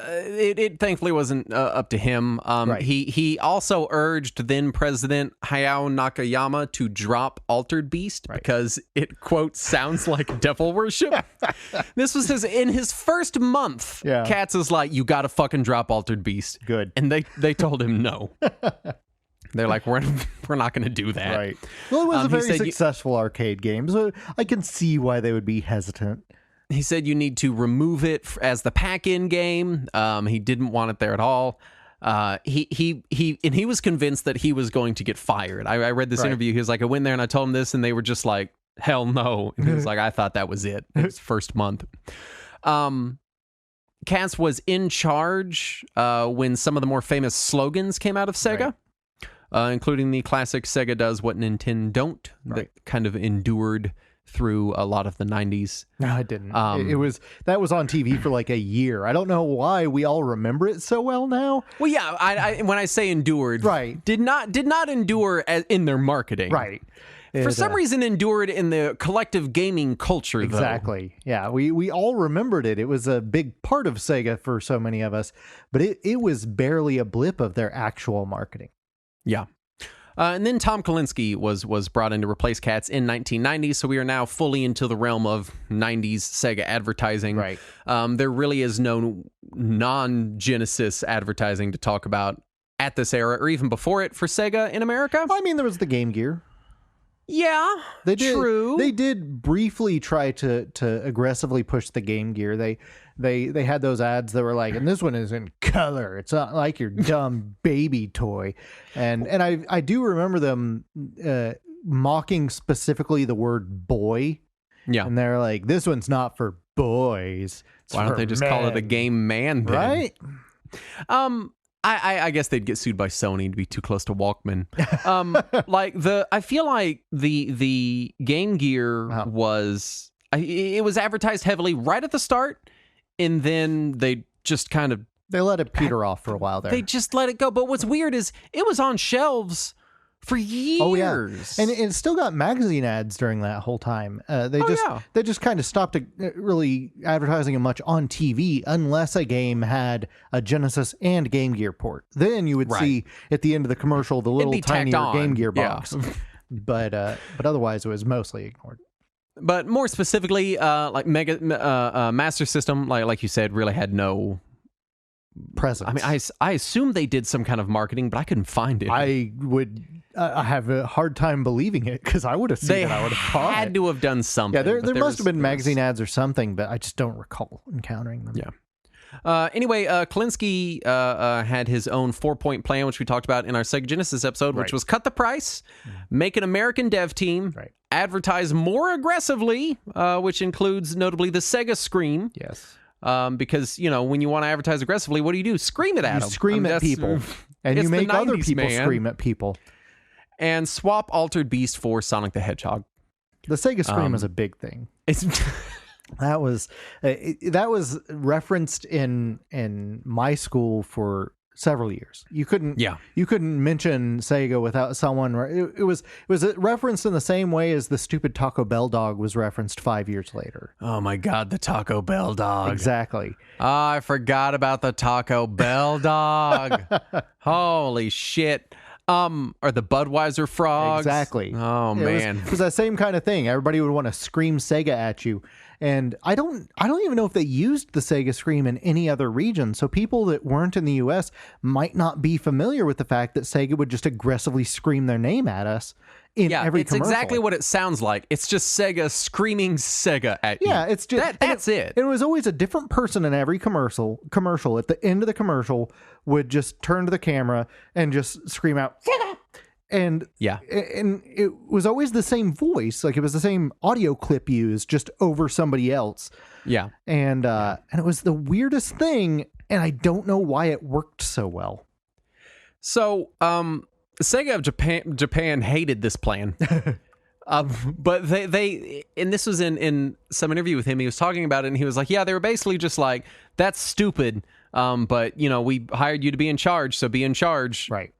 Speaker 1: it thankfully wasn't up to him.
Speaker 2: Right.
Speaker 1: He also urged then President Hayao Nakayama to drop Altered Beast because it, quote, sounds like devil worship. This was in his first month.
Speaker 2: Yeah.
Speaker 1: Katz is like, you got to fucking drop Altered Beast.
Speaker 2: Good.
Speaker 1: And they told him no. They're like, we're not going to do that.
Speaker 2: Right. Well, it was a very successful arcade game, so I can see why they would be hesitant.
Speaker 1: He said you need to remove it as the pack-in game. He didn't want it there at all. He was convinced that he was going to get fired. I read this interview. He was like, I went there and I told him this, and they were just like, hell no. And he was like, I thought that was it. It was first month. Katz was in charge when some of the more famous slogans came out of Sega. Including the classic Sega does what Nintendo don't, that kind of endured through a lot of the 90s.
Speaker 2: No, it didn't. That was on TV for like a year. I don't know why we all remember it so well now.
Speaker 1: Well, yeah, I when I say endured, did not endure in their marketing.
Speaker 2: Right.
Speaker 1: For some reason, endured in the collective gaming culture, though.
Speaker 2: Exactly. Yeah, we all remembered it. It was a big part of Sega for so many of us, but it was barely a blip of their actual marketing.
Speaker 1: Yeah. And then Tom Kalinske was brought in to replace Katz in 1990, so we are now fully into the realm of 90s Sega advertising.
Speaker 2: Right.
Speaker 1: There really is no non-Genesis advertising to talk about at this era, or even before it, for Sega in America.
Speaker 2: I mean, there was the Game Gear.
Speaker 1: Yeah, true.
Speaker 2: They did briefly try to aggressively push the Game Gear. They had those ads that were like, and this one is in color. It's not like your dumb baby toy. And I do remember them mocking specifically the word boy. Yeah. And they're like, this one's not for boys.
Speaker 1: Why don't they just call it a game man then?
Speaker 2: Right?
Speaker 1: I guess they'd get sued by Sony to be too close to Walkman. I feel like the Game Gear was advertised heavily right at the start, and then they just kind of
Speaker 2: let it peter off for a while there.
Speaker 1: They just let it go. But what's weird is it was on shelves for years.
Speaker 2: Oh yeah, and it still got magazine ads during that whole time. They just kind of stopped really advertising it much on TV unless a game had a Genesis and Game Gear port. Then you would see at the end of the commercial the little tinier Game Gear box. But otherwise it was mostly ignored.
Speaker 1: But more specifically, like Master System, like you said, really had no
Speaker 2: presence.
Speaker 1: I mean, I assume they did some kind of marketing, but I couldn't find it.
Speaker 2: I would have a hard time believing it because I would have seen it. I would have bought it.
Speaker 1: They had to have done something.
Speaker 2: Yeah, there must have been magazine ads or something, but I just don't recall encountering them.
Speaker 1: Yeah. Anyway, Kalinske had his own 4-point plan, which we talked about in our Sega Genesis episode, which was cut the price, make an American dev team, advertise more aggressively, which includes notably the Sega Scream.
Speaker 2: Yes.
Speaker 1: Because, when you want to advertise aggressively, what do? Scream it at them.
Speaker 2: Scream at people. And you make other people scream at people.
Speaker 1: And swap Altered Beast for Sonic the Hedgehog.
Speaker 2: The Sega Scream is a big thing. That was referenced in my school for several years. You couldn't mention Sega without someone. It was referenced in the same way as the stupid Taco Bell dog was referenced 5 years later.
Speaker 1: Oh my God, the Taco Bell dog!
Speaker 2: Exactly.
Speaker 1: Oh, I forgot about the Taco Bell dog. Holy shit! Or the Budweiser frogs.
Speaker 2: Exactly.
Speaker 1: Oh, man.
Speaker 2: It was that same kind of thing. Everybody would want to scream Sega at you. And I don't even know if they used the Sega Scream in any other region. So people that weren't in the US might not be familiar with the fact that Sega would just aggressively scream their name at us in every commercial.
Speaker 1: It's exactly what it sounds like. It's just Sega screaming Sega at you.
Speaker 2: Yeah, it's just
Speaker 1: that's it.
Speaker 2: It was always a different person in every commercial. At the end of the commercial would just turn to the camera and just scream out Sega. And it was always the same voice, like it was the same audio clip used, just over somebody else.
Speaker 1: Yeah,
Speaker 2: and it was the weirdest thing, and I don't know why it worked so well.
Speaker 1: So, Sega of Japan hated this plan, but they and this was in some interview with him. He was talking about it, and he was like, "Yeah, they were basically just like, that's stupid, but we hired you to be in charge, so be in charge."
Speaker 2: Right.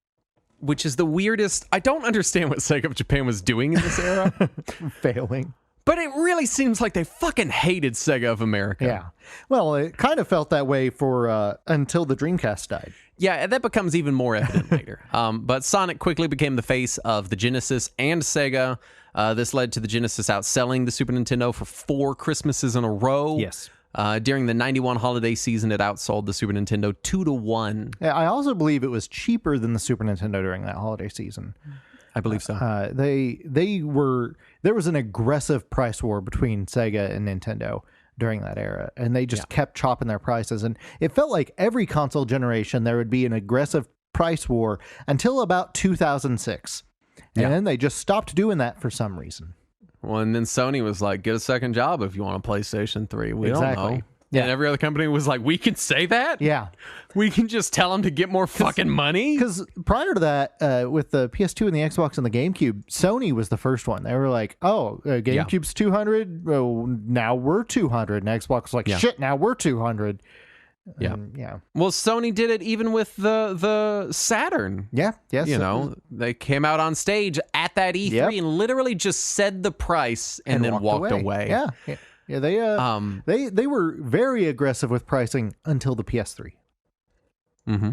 Speaker 1: Which is the weirdest. I don't understand what Sega of Japan was doing in this era.
Speaker 2: Failing.
Speaker 1: But it really seems like they fucking hated Sega of America.
Speaker 2: Yeah. Well, it kind of felt that way for until the Dreamcast died.
Speaker 1: Yeah, that becomes even more evident later. But Sonic quickly became the face of the Genesis and Sega. This led to the Genesis outselling the Super Nintendo for 4 Christmases in a row.
Speaker 2: Yes.
Speaker 1: During the 91 holiday season, it outsold the Super Nintendo 2-1.
Speaker 2: I also believe it was cheaper than the Super Nintendo during that holiday season.
Speaker 1: I believe so.
Speaker 2: There was an aggressive price war between Sega and Nintendo during that era, and they just kept chopping their prices. And it felt like every console generation there would be an aggressive price war until about 2006. And then they just stopped doing that for some reason.
Speaker 1: Well, and then Sony was like, get a second job if you want a PlayStation 3. We don't know.
Speaker 2: Yeah.
Speaker 1: And every other company was like, we can say that?
Speaker 2: Yeah.
Speaker 1: We can just tell them to get more fucking money?
Speaker 2: Because prior to that, with the PS2 and the Xbox and the GameCube, Sony was the first one. They were like, GameCube's 200, now we're 200. And Xbox was like, shit, now we're 200.
Speaker 1: Yeah. Well, Sony did it even with the Saturn.
Speaker 2: Yeah. Yes.
Speaker 1: They came out on stage at that E3 and literally just said the price and then walked away.
Speaker 2: Yeah. They were very aggressive with pricing until the PS3.
Speaker 1: Mm-hmm.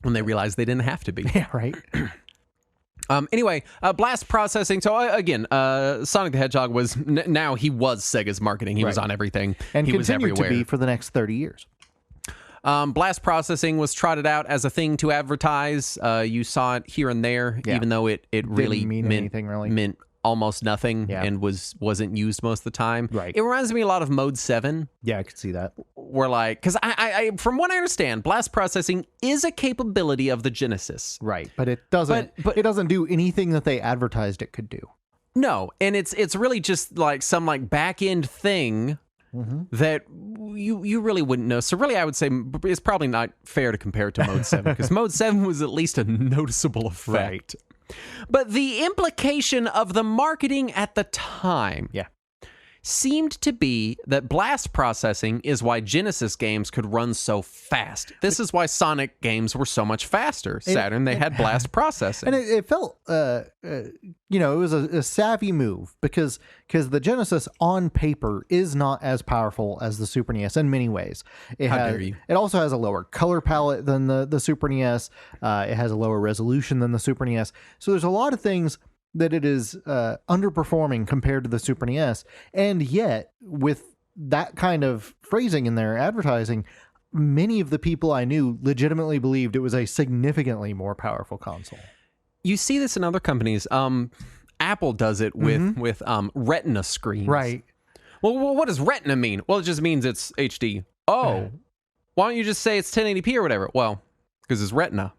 Speaker 1: When they realized they didn't have to be.
Speaker 2: Yeah. Right.
Speaker 1: Anyway, blast processing. So again, Sonic the Hedgehog was now he was Sega's marketing. He was on everything,
Speaker 2: and
Speaker 1: he was everywhere.
Speaker 2: To be for the next 30 years.
Speaker 1: Blast processing was trotted out as a thing to advertise. You saw it here and there, even though it really meant almost nothing and wasn't used most of the time.
Speaker 2: Right.
Speaker 1: It reminds me a lot of Mode 7.
Speaker 2: Yeah, I could see that.
Speaker 1: Where because I from what I understand, blast processing is a capability of the Genesis.
Speaker 2: Right, but it doesn't. But it doesn't do anything that they advertised it could do.
Speaker 1: No, and it's really just like some back end thing. That you really wouldn't know. So really, I would say it's probably not fair to compare it to Mode 7 because Mode 7 was at least a noticeable effect. Right. But the implication of the marketing at the time seemed to be that blast processing is why Genesis games could run so fast. This is why Sonic games were so much faster. Saturn, they had blast processing.
Speaker 2: And it felt, it was a savvy move because the Genesis on paper is not as powerful as the Super NES in many ways.
Speaker 1: How dare you?
Speaker 2: It also has a lower color palette than the Super NES. It has a lower resolution than the Super NES. So there's a lot of things that it is underperforming compared to the Super NES. And yet, with that kind of phrasing in their advertising, many of the people I knew legitimately believed it was a significantly more powerful console.
Speaker 1: You see this in other companies. Apple does it with Retina screens.
Speaker 2: Right.
Speaker 1: Well, what does Retina mean? Well, it just means it's HD. Oh, why don't you just say it's 1080p or whatever? Well, because it's Retina.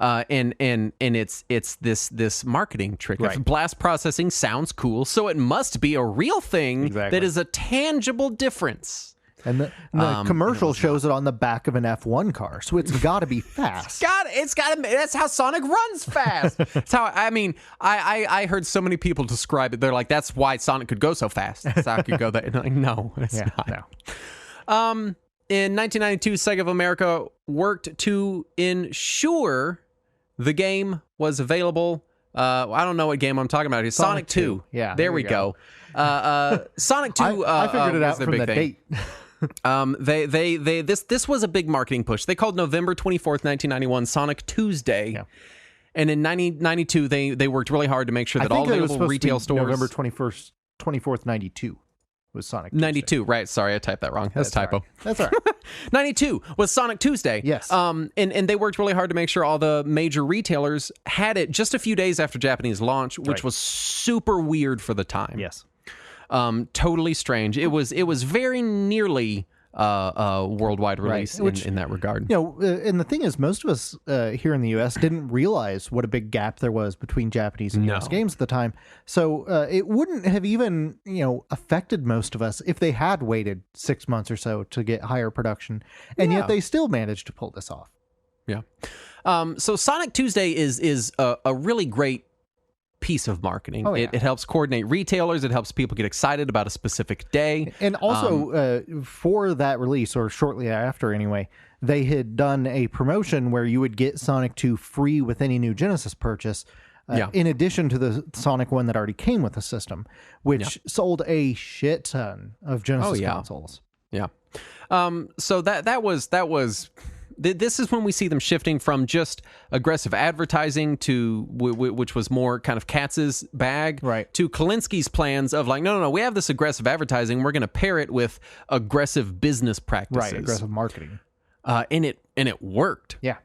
Speaker 1: And it's this marketing trick.
Speaker 2: Right.
Speaker 1: Blast processing sounds cool, so it must be a real thing that is a tangible difference.
Speaker 2: And the commercial shows it on the back of an F1 car, so it's got to be fast.
Speaker 1: It's got to. That's how Sonic runs fast. That's how. I heard so many people describe it. They're like, that's why Sonic could go so fast. That's how it could go that. And I'm like, no, it's not. No. In 1992, Sega of America worked to ensure the game was available. I don't know what game I'm talking about here. Sonic 2.
Speaker 2: Yeah.
Speaker 1: There we go. Sonic 2.
Speaker 2: I figured it out from the date.
Speaker 1: This was a big marketing push. They called November 24th, 1991 Sonic Tuesday. Yeah. And in 1992, they worked really hard to make sure that all available retail stores.
Speaker 2: November 24th, 92 was Sonic Tuesday.
Speaker 1: 92, right. Sorry, I typed that wrong. That's a typo.
Speaker 2: Right. That's all right.
Speaker 1: 92 was Sonic Tuesday.
Speaker 2: Yes.
Speaker 1: And they worked really hard to make sure all the major retailers had it just a few days after Japanese launch, which was super weird for the time.
Speaker 2: Yes.
Speaker 1: Totally strange. It was very nearly worldwide release in that regard.
Speaker 2: And the thing is, most of us here in the U.S. didn't realize what a big gap there was between Japanese and U.S. games at the time. So it wouldn't have even, affected most of us if they had waited 6 months or so to get higher production. And yet they still managed to pull this off.
Speaker 1: Yeah. So Sonic Tuesday is a really great piece of marketing. It helps coordinate retailers. It helps people get excited about a specific day.
Speaker 2: And also, for that release, or shortly after anyway, they had done a promotion where you would get Sonic 2 free with any new Genesis purchase, in addition to the Sonic 1 that already came with the system, which sold a shit ton of Genesis consoles.
Speaker 1: Yeah. So that was... This is when we see them shifting from just aggressive advertising to which was more kind of Katz's bag, to Kalinski's plans of like, no, we have this aggressive advertising. We're going to pair it with aggressive business practices,
Speaker 2: aggressive marketing,
Speaker 1: and it worked.
Speaker 2: Yeah.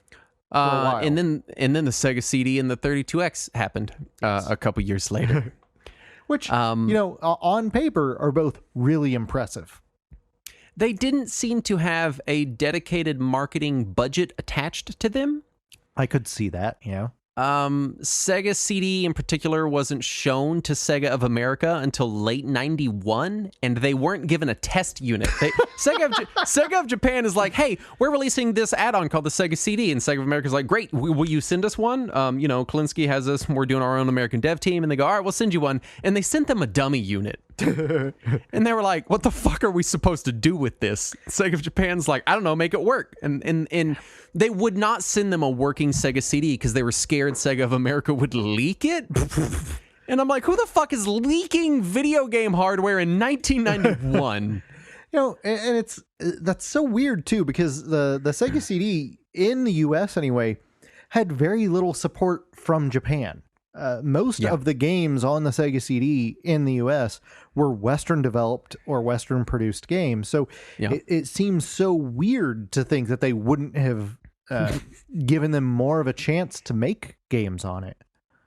Speaker 1: And then the Sega CD and the 32X happened a couple years later,
Speaker 2: which on paper are both really impressive.
Speaker 1: They didn't seem to have a dedicated marketing budget attached to them.
Speaker 2: I could see that,
Speaker 1: Sega CD in particular wasn't shown to Sega of America until late 91, and they weren't given a test unit. Sega of Japan is like, hey, we're releasing this add-on called the Sega CD, and Sega of America is like, great, will you send us one? Kalinski has us, we're doing our own American dev team, and they go, all right, we'll send you one. And they sent them a dummy unit. And they were like, what the fuck are we supposed to do with this? Sega of Japan's like, I don't know, make it work. And they would not send them a working Sega CD because they were scared Sega of America would leak it. And I'm like, who the fuck is leaking video game hardware in 1991?
Speaker 2: And that's so weird too, because the Sega CD in the US anyway had very little support from Japan. Most of the games on the Sega CD in the US were Western developed or Western produced games. So it seems so weird to think that they wouldn't have given them more of a chance to make games on it.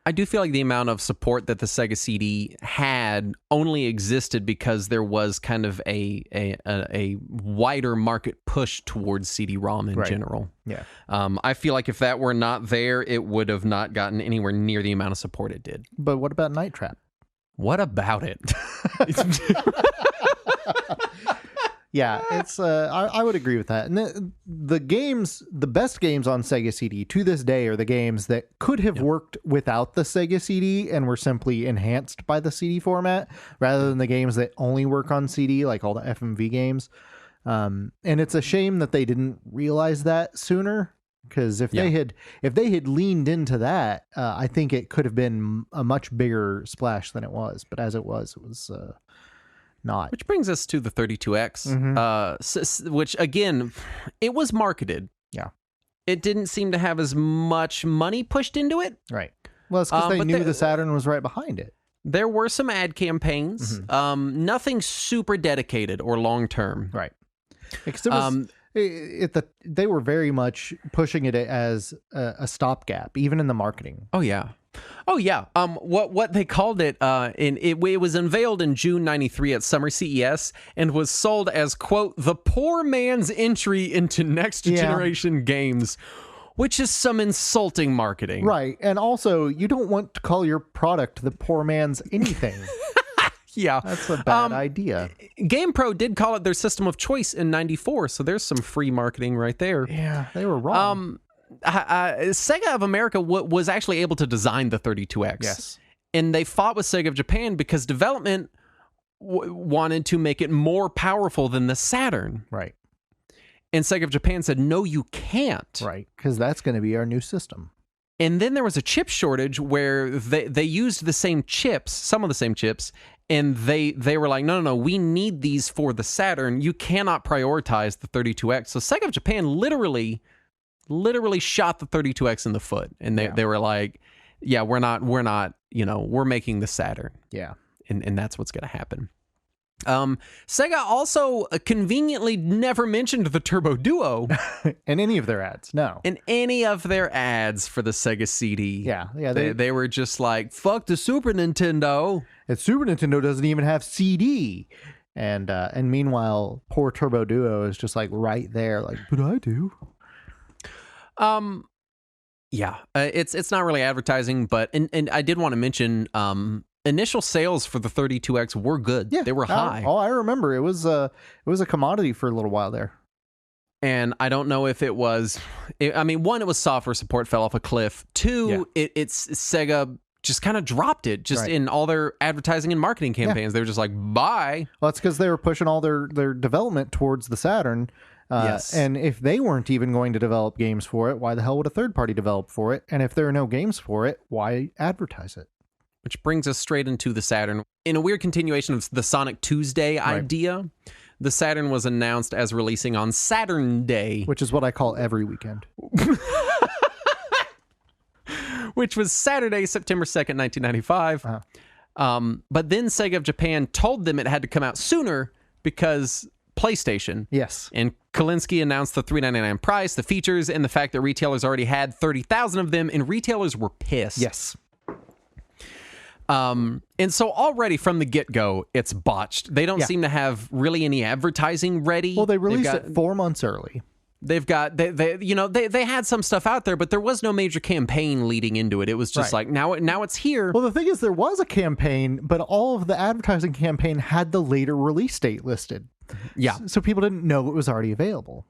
Speaker 1: I do feel like the amount of support that the Sega CD had only existed because there was kind of a wider market push towards CD-ROM in general.
Speaker 2: Yeah.
Speaker 1: I feel like if that were not there, it would have not gotten anywhere near the amount of support it did.
Speaker 2: But what about Night Trap?
Speaker 1: What about it?
Speaker 2: Yeah, it's. I would agree with that. And the best games on Sega CD to this day are the games that could have worked without the Sega CD and were simply enhanced by the CD format, rather than the games that only work on CD, like all the FMV games. And it's a shame that they didn't realize that sooner, because if they had leaned into that, I think it could have been a much bigger splash than it was. But as it was not.
Speaker 1: Which brings us to the 32X, which again, it was marketed.
Speaker 2: Yeah.
Speaker 1: It didn't seem to have as much money pushed into it.
Speaker 2: Right. Well, it's because they knew the Saturn was right behind it.
Speaker 1: There were some ad campaigns, nothing super dedicated or long-term.
Speaker 2: Right. Because it was, they were very much pushing it as a stopgap, even in the marketing.
Speaker 1: Oh, yeah. What they called it, it was unveiled in June 93 at Summer CES and was sold as, quote, the poor man's entry into next generation games, which is some insulting marketing.
Speaker 2: Right. And also, you don't want to call your product the poor man's anything.
Speaker 1: Yeah.
Speaker 2: That's a bad idea.
Speaker 1: GamePro did call it their system of choice in 94, so there's some free marketing right there.
Speaker 2: Yeah, they were wrong.
Speaker 1: Sega of America was actually able to design the 32X.
Speaker 2: Yes.
Speaker 1: And they fought with Sega of Japan because development wanted to make it more powerful than the Saturn.
Speaker 2: Right.
Speaker 1: And Sega of Japan said, no, you can't.
Speaker 2: Right, because that's going to be our new system.
Speaker 1: And then there was a chip shortage where they used the same chips, some of the same chips, And they were like, no, we need these for the Saturn. You cannot prioritize the 32X. So Sega of Japan literally shot the 32X in the foot. And they were like, yeah, we're not, we're making the Saturn.
Speaker 2: Yeah.
Speaker 1: And that's what's going to happen. Sega also conveniently never mentioned the Turbo Duo
Speaker 2: in any of their ads. No,
Speaker 1: in any of their ads for the Sega CD.
Speaker 2: Yeah.
Speaker 1: They were just like, fuck the Super Nintendo.
Speaker 2: And Super Nintendo doesn't even have CD. And meanwhile, poor Turbo Duo is just like right there, like, but I do.
Speaker 1: Yeah, it's not really advertising, but and I did want to mention initial sales for the 32X were good.
Speaker 2: Yeah,
Speaker 1: they were high.
Speaker 2: I remember it was a commodity for a little while there.
Speaker 1: And I don't know if it was. One, it was software support fell off a cliff. Two, it's Sega just kind of dropped it in all their advertising and marketing campaigns. They were just like, bye.
Speaker 2: Well, it's because they were pushing all their development towards the Saturn. Yes. And if they weren't even going to develop games for it, why the hell would a third party develop for it? And if there are no games for it, why advertise it?
Speaker 1: Which brings us straight into the Saturn. In a weird continuation of the Sonic Tuesday idea, the Saturn was announced as releasing on Saturn Day.
Speaker 2: Which is what I call every weekend.
Speaker 1: Which was Saturday, September 2nd, 1995. But then Sega of Japan told them it had to come out sooner because PlayStation.
Speaker 2: Yes.
Speaker 1: And Kalinsky announced the $399 price, the features, and the fact that retailers already had 30,000 of them, and retailers were pissed.
Speaker 2: Yes.
Speaker 1: And so already from the get-go, it's botched. They don't seem to have really any advertising ready.
Speaker 2: Well, they released it 4 months early.
Speaker 1: They've got they had some stuff out there, but there was no major campaign leading into it. It was just like now it's here.
Speaker 2: Well, the thing is, there was a campaign, but all of the advertising campaign had the later release date listed.
Speaker 1: Yeah,
Speaker 2: so people didn't know it was already available.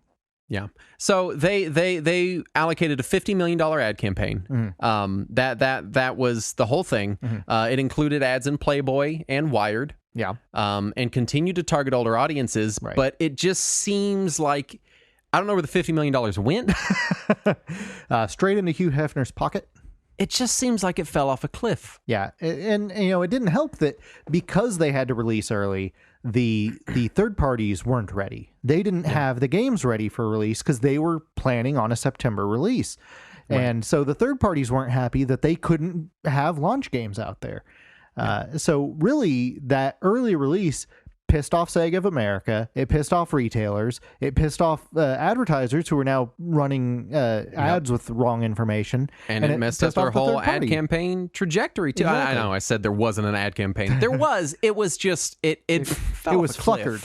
Speaker 1: Yeah. So they allocated a $50 million ad campaign. Mm-hmm. That was the whole thing. Mm-hmm. It included ads in Playboy and Wired.
Speaker 2: Yeah.
Speaker 1: And continued to target older audiences. Right. But it just seems like, I don't know where the $50 million went.
Speaker 2: Straight into Hugh Hefner's pocket.
Speaker 1: It just seems like it fell off a cliff.
Speaker 2: Yeah. And it didn't help that because they had to release early, the third parties weren't ready. They didn't have the games ready for release because they were planning on a September release. Right. And so the third parties weren't happy that they couldn't have launch games out there. So really, that early release pissed off Sega of America. It pissed off retailers. It pissed off advertisers who were now running ads with wrong information.
Speaker 1: And it messed up their whole ad campaign trajectory too. Exactly. I know. I said there wasn't an ad campaign. There was. It was just it was
Speaker 2: cluckered.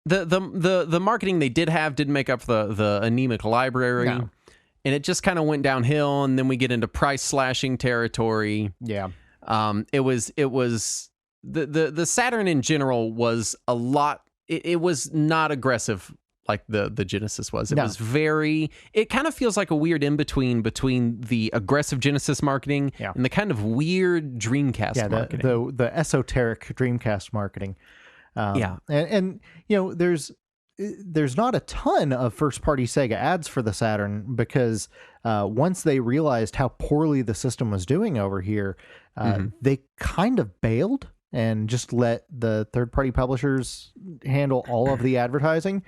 Speaker 1: The marketing they did have didn't make up the anemic library. No. And it just kind of went downhill, and then we get into price slashing territory.
Speaker 2: Yeah.
Speaker 1: It was the Saturn in general was a lot. It was not aggressive like the Genesis was. It was very. It kind of feels like a weird in between the aggressive Genesis marketing and the kind of weird Dreamcast marketing.
Speaker 2: The esoteric Dreamcast marketing. And there's not a ton of first-party Sega ads for the Saturn because once they realized how poorly the system was doing over here, they kind of bailed and just let the third-party publishers handle all of the advertising.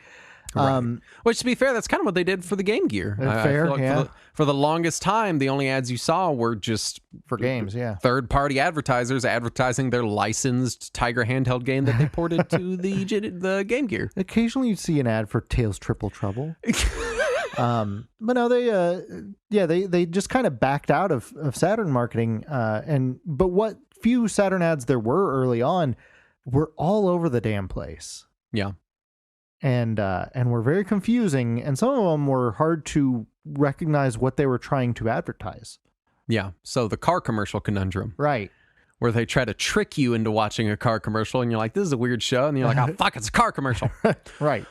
Speaker 1: Right. Which, to be fair, that's kind of what they did for the Game Gear.
Speaker 2: Fair,
Speaker 1: like for the longest time, the only ads you saw were just
Speaker 2: for games,
Speaker 1: third-party advertisers advertising their licensed Tiger handheld game that they ported to the Game Gear.
Speaker 2: Occasionally, you'd see an ad for Tails Triple Trouble. But no, they just kind of backed out of Saturn marketing. But what few Saturn ads there were early on were all over the damn place.
Speaker 1: Yeah.
Speaker 2: And were very confusing, and some of them were hard to recognize what they were trying to advertise.
Speaker 1: Yeah, so the car commercial conundrum.
Speaker 2: Right.
Speaker 1: Where they try to trick you into watching a car commercial, and you're like, this is a weird show, and you're like, oh, fuck, it's a car commercial.
Speaker 2: Right.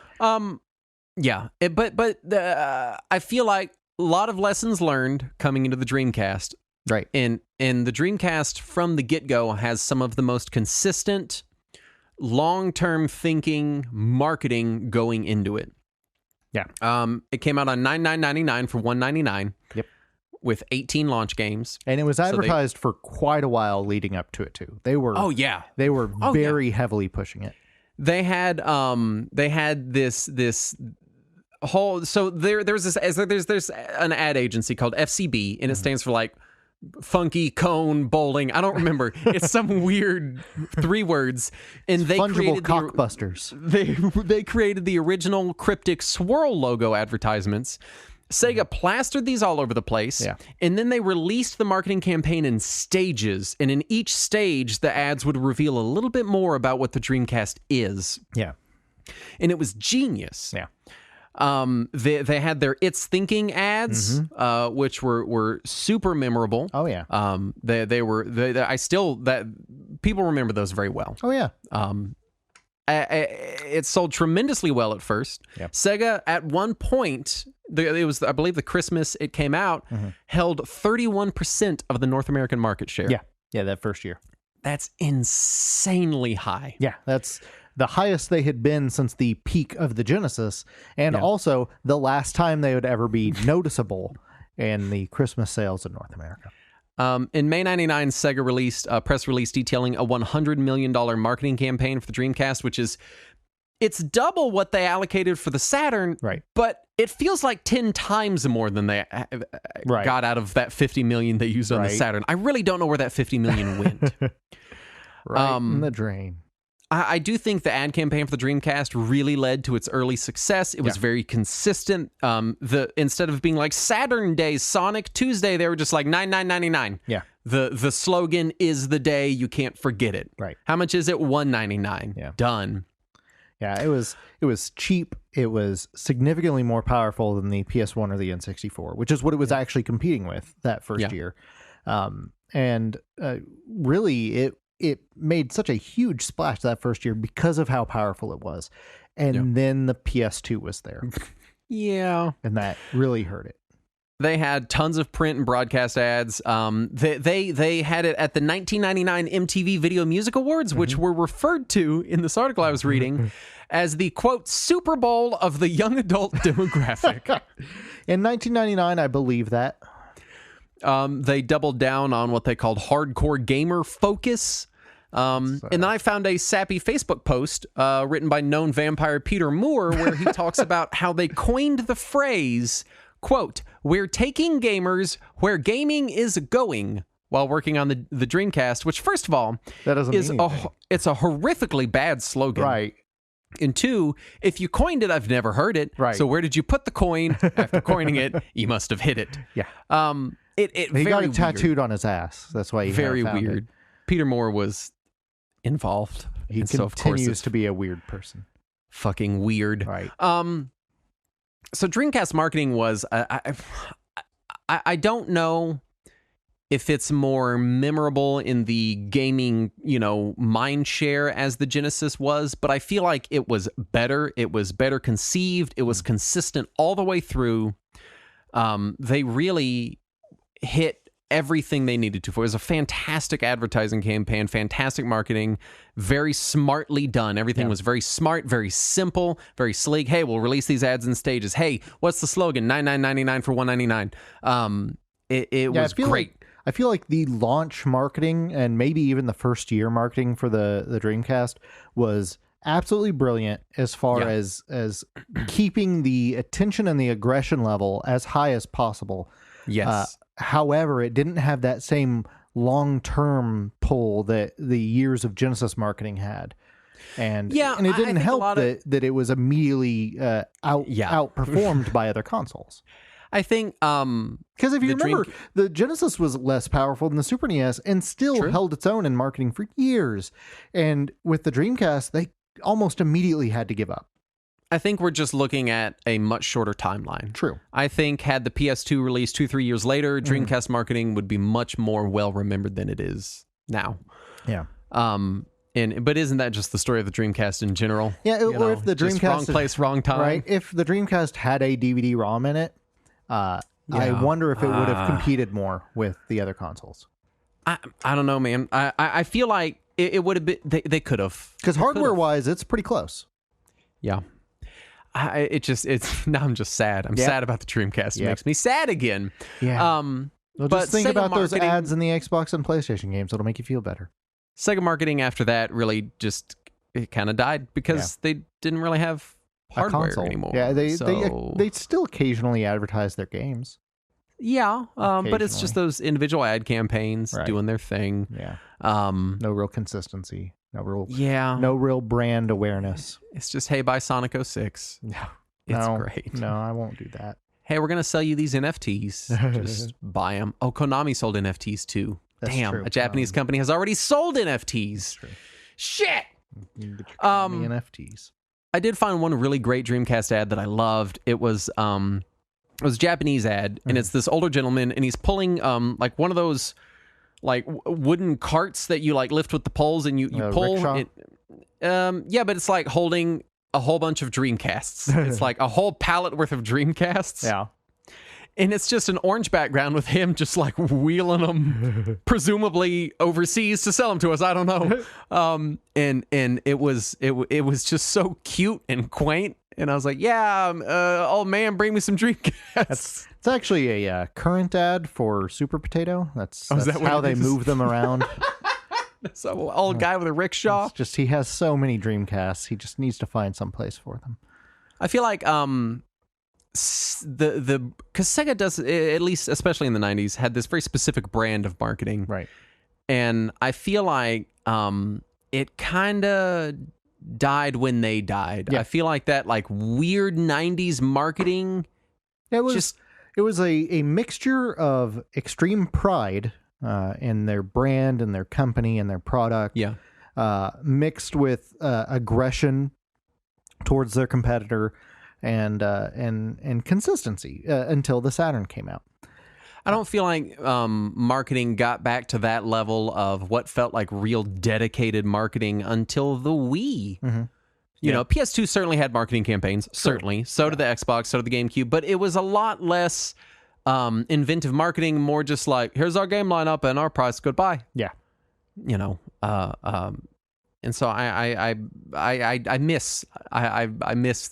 Speaker 1: Yeah, I feel like a lot of lessons learned coming into the Dreamcast.
Speaker 2: Right.
Speaker 1: And the Dreamcast from the get-go has some of the most consistent long-term thinking marketing going into it.
Speaker 2: Yeah.
Speaker 1: It came out on $99.99 for $199.
Speaker 2: Yep.
Speaker 1: with 18 launch games.
Speaker 2: And it was advertised for quite a while leading up to it too. They were very heavily pushing it.
Speaker 1: They had this whole, so there's an ad agency called FCB, and it stands for like funky cone bowling. I don't remember. It's some weird 3 words. And they created
Speaker 2: cockbusters.
Speaker 1: They created the original cryptic swirl logo advertisements. Sega plastered these all over the place, and then they released the marketing campaign in stages, and in each stage, the ads would reveal a little bit more about what the Dreamcast is.
Speaker 2: Yeah.
Speaker 1: And it was genius.
Speaker 2: Yeah.
Speaker 1: They had their It's Thinking ads, which were super memorable.
Speaker 2: Oh, yeah.
Speaker 1: People remember those very well.
Speaker 2: Oh, yeah.
Speaker 1: It sold tremendously well at first.
Speaker 2: Yep.
Speaker 1: Sega, at one point, it was, I believe, the Christmas it came out, held 31% of the North American market share.
Speaker 2: Yeah, that first year.
Speaker 1: That's insanely high.
Speaker 2: Yeah, that's the highest they had been since the peak of the Genesis, and also the last time they would ever be noticeable in the Christmas sales in North America.
Speaker 1: In May 99, Sega released a press release detailing a $100 million marketing campaign for the Dreamcast, which is, it's double what they allocated for the Saturn,
Speaker 2: right?
Speaker 1: But it feels like 10 times more than they got out of that $50 million they used on the Saturn. I really don't know where that $50 million went.
Speaker 2: In the drain.
Speaker 1: I do think the ad campaign for the Dreamcast really led to its early success. It was very consistent. Instead of being like Saturn Day, Sonic Tuesday, they were just like $99.99.
Speaker 2: Yeah.
Speaker 1: The slogan is the day, you can't forget it.
Speaker 2: Right.
Speaker 1: How much is it? $199.
Speaker 2: Yeah.
Speaker 1: Done.
Speaker 2: Yeah, it was cheap. It was significantly more powerful than the PS1 or the N64, which is what it was actually competing with that first year. Really, it made such a huge splash that first year because of how powerful it was. And then the PS2 was there.
Speaker 1: Yeah.
Speaker 2: And that really hurt it.
Speaker 1: They had tons of print and broadcast ads. They had it at the 1999 MTV Video Music Awards, which were referred to in this article I was reading as the, quote, Super Bowl of the young adult demographic.
Speaker 2: In 1999, I believe that.
Speaker 1: They doubled down on what they called hardcore gamer focus. And then I found a sappy Facebook post written by known vampire Peter Moore where he talks about how they coined the phrase, quote, "We're taking gamers where gaming is going," while working on the Dreamcast, which, first of all,
Speaker 2: that doesn't mean
Speaker 1: it's a horrifically bad slogan.
Speaker 2: Right.
Speaker 1: And 2, if you coined it, I've never heard it.
Speaker 2: Right.
Speaker 1: So where did you put the coin? After coining it, you must have hit it.
Speaker 2: Yeah.
Speaker 1: He
Speaker 2: got it tattooed on his ass. That's why he
Speaker 1: very
Speaker 2: found
Speaker 1: weird.
Speaker 2: It.
Speaker 1: Peter Moore was involved.
Speaker 2: He continues to be a weird person.
Speaker 1: Fucking weird.
Speaker 2: Right.
Speaker 1: So Dreamcast marketing was, I don't know if it's more memorable in the gaming, mind share as the Genesis was, but I feel like it was better. It was better conceived. It was consistent all the way through. They really hit everything they needed to. It was a fantastic advertising campaign, fantastic marketing, very smartly done. Everything was very smart, very simple, very sleek. Hey, we'll release these ads in stages. Hey, what's the slogan? $99.99 for $199. It was great.
Speaker 2: I feel like the launch marketing and maybe even the first year marketing for the Dreamcast was absolutely brilliant as far as keeping the attention and the aggression level as high as possible.
Speaker 1: Yes.
Speaker 2: However, it didn't have that same long-term pull that the years of Genesis marketing had. And it didn't help that it was immediately outperformed by other consoles.
Speaker 1: I think
Speaker 2: because if you remember, the Genesis was less powerful than the Super NES and still held its own in marketing for years. And with the Dreamcast, they almost immediately had to give up.
Speaker 1: I think we're just looking at a much shorter timeline.
Speaker 2: True.
Speaker 1: I think had the PS2 released 2-3 years later, Dreamcast marketing would be much more well remembered than it is now.
Speaker 2: Yeah.
Speaker 1: But isn't that just the story of the Dreamcast in general?
Speaker 2: Yeah. Or if the Dreamcast,
Speaker 1: wrong place, wrong time.
Speaker 2: Right. If the Dreamcast had a DVD-ROM in it, I wonder if it would have competed more with the other consoles.
Speaker 1: I don't know, man. I feel like it would have been. They could have,
Speaker 2: because hardware-wise, it's pretty close.
Speaker 1: Yeah. Now I'm just sad. I'm sad about the Dreamcast. It makes me sad again.
Speaker 2: Yeah. Well,
Speaker 1: but
Speaker 2: just think
Speaker 1: Sega
Speaker 2: about those
Speaker 1: marketing,
Speaker 2: ads in the Xbox and PlayStation games. It'll make you feel better.
Speaker 1: Sega marketing after that really just it kind of died because they didn't really have hardware anymore.
Speaker 2: Yeah, they still occasionally advertise their games.
Speaker 1: Yeah, but it's just those individual ad campaigns doing their thing.
Speaker 2: Yeah. No real consistency. No real brand awareness.
Speaker 1: It's just, hey, buy Sonic 06.
Speaker 2: No.
Speaker 1: It's great.
Speaker 2: No, I won't do that.
Speaker 1: Hey, we're going to sell you these NFTs. Just buy them. Oh, Konami sold NFTs too.
Speaker 2: That's
Speaker 1: Damn,
Speaker 2: true.
Speaker 1: a Japanese company has already sold NFTs. Shit.
Speaker 2: You can get your NFTs.
Speaker 1: I did find one really great Dreamcast ad that I loved. It was a Japanese ad, and it's this older gentleman, and he's pulling like one of those like wooden carts that you like lift with the poles, and you pull it. Yeah, but it's like holding a whole bunch of Dreamcasts. It's like a whole pallet worth of Dreamcasts.
Speaker 2: Yeah.
Speaker 1: And it's just an orange background with him just like wheeling them, presumably overseas to sell them to us. I don't know. And it was just so cute and quaint. And I was like, yeah, old man, bring me some Dreamcasts.
Speaker 2: It's actually a current ad for Super Potato. That's
Speaker 1: that
Speaker 2: how they move them around.
Speaker 1: Some old guy with a rickshaw.
Speaker 2: It's just he has so many Dreamcasts. He just needs to find some place for them.
Speaker 1: I feel like because Sega does, at least especially in the 90s, had this very specific brand of marketing.
Speaker 2: Right.
Speaker 1: And I feel like it kind of died when they died.
Speaker 2: Yeah.
Speaker 1: I feel like that like weird 90s marketing.
Speaker 2: It was a mixture of extreme pride in their brand and their company and their product.
Speaker 1: Yeah.
Speaker 2: Mixed with aggression towards their competitor and consistency until the Saturn came out.
Speaker 1: I don't feel like marketing got back to that level of what felt like real dedicated marketing until the Wii.
Speaker 2: Mm-hmm.
Speaker 1: You know, PS2 certainly had marketing campaigns, certainly. So did the Xbox, so did the GameCube, but it was a lot less inventive marketing, more just like, here's our game lineup and our price, goodbye.
Speaker 2: Yeah.
Speaker 1: You know, and so I miss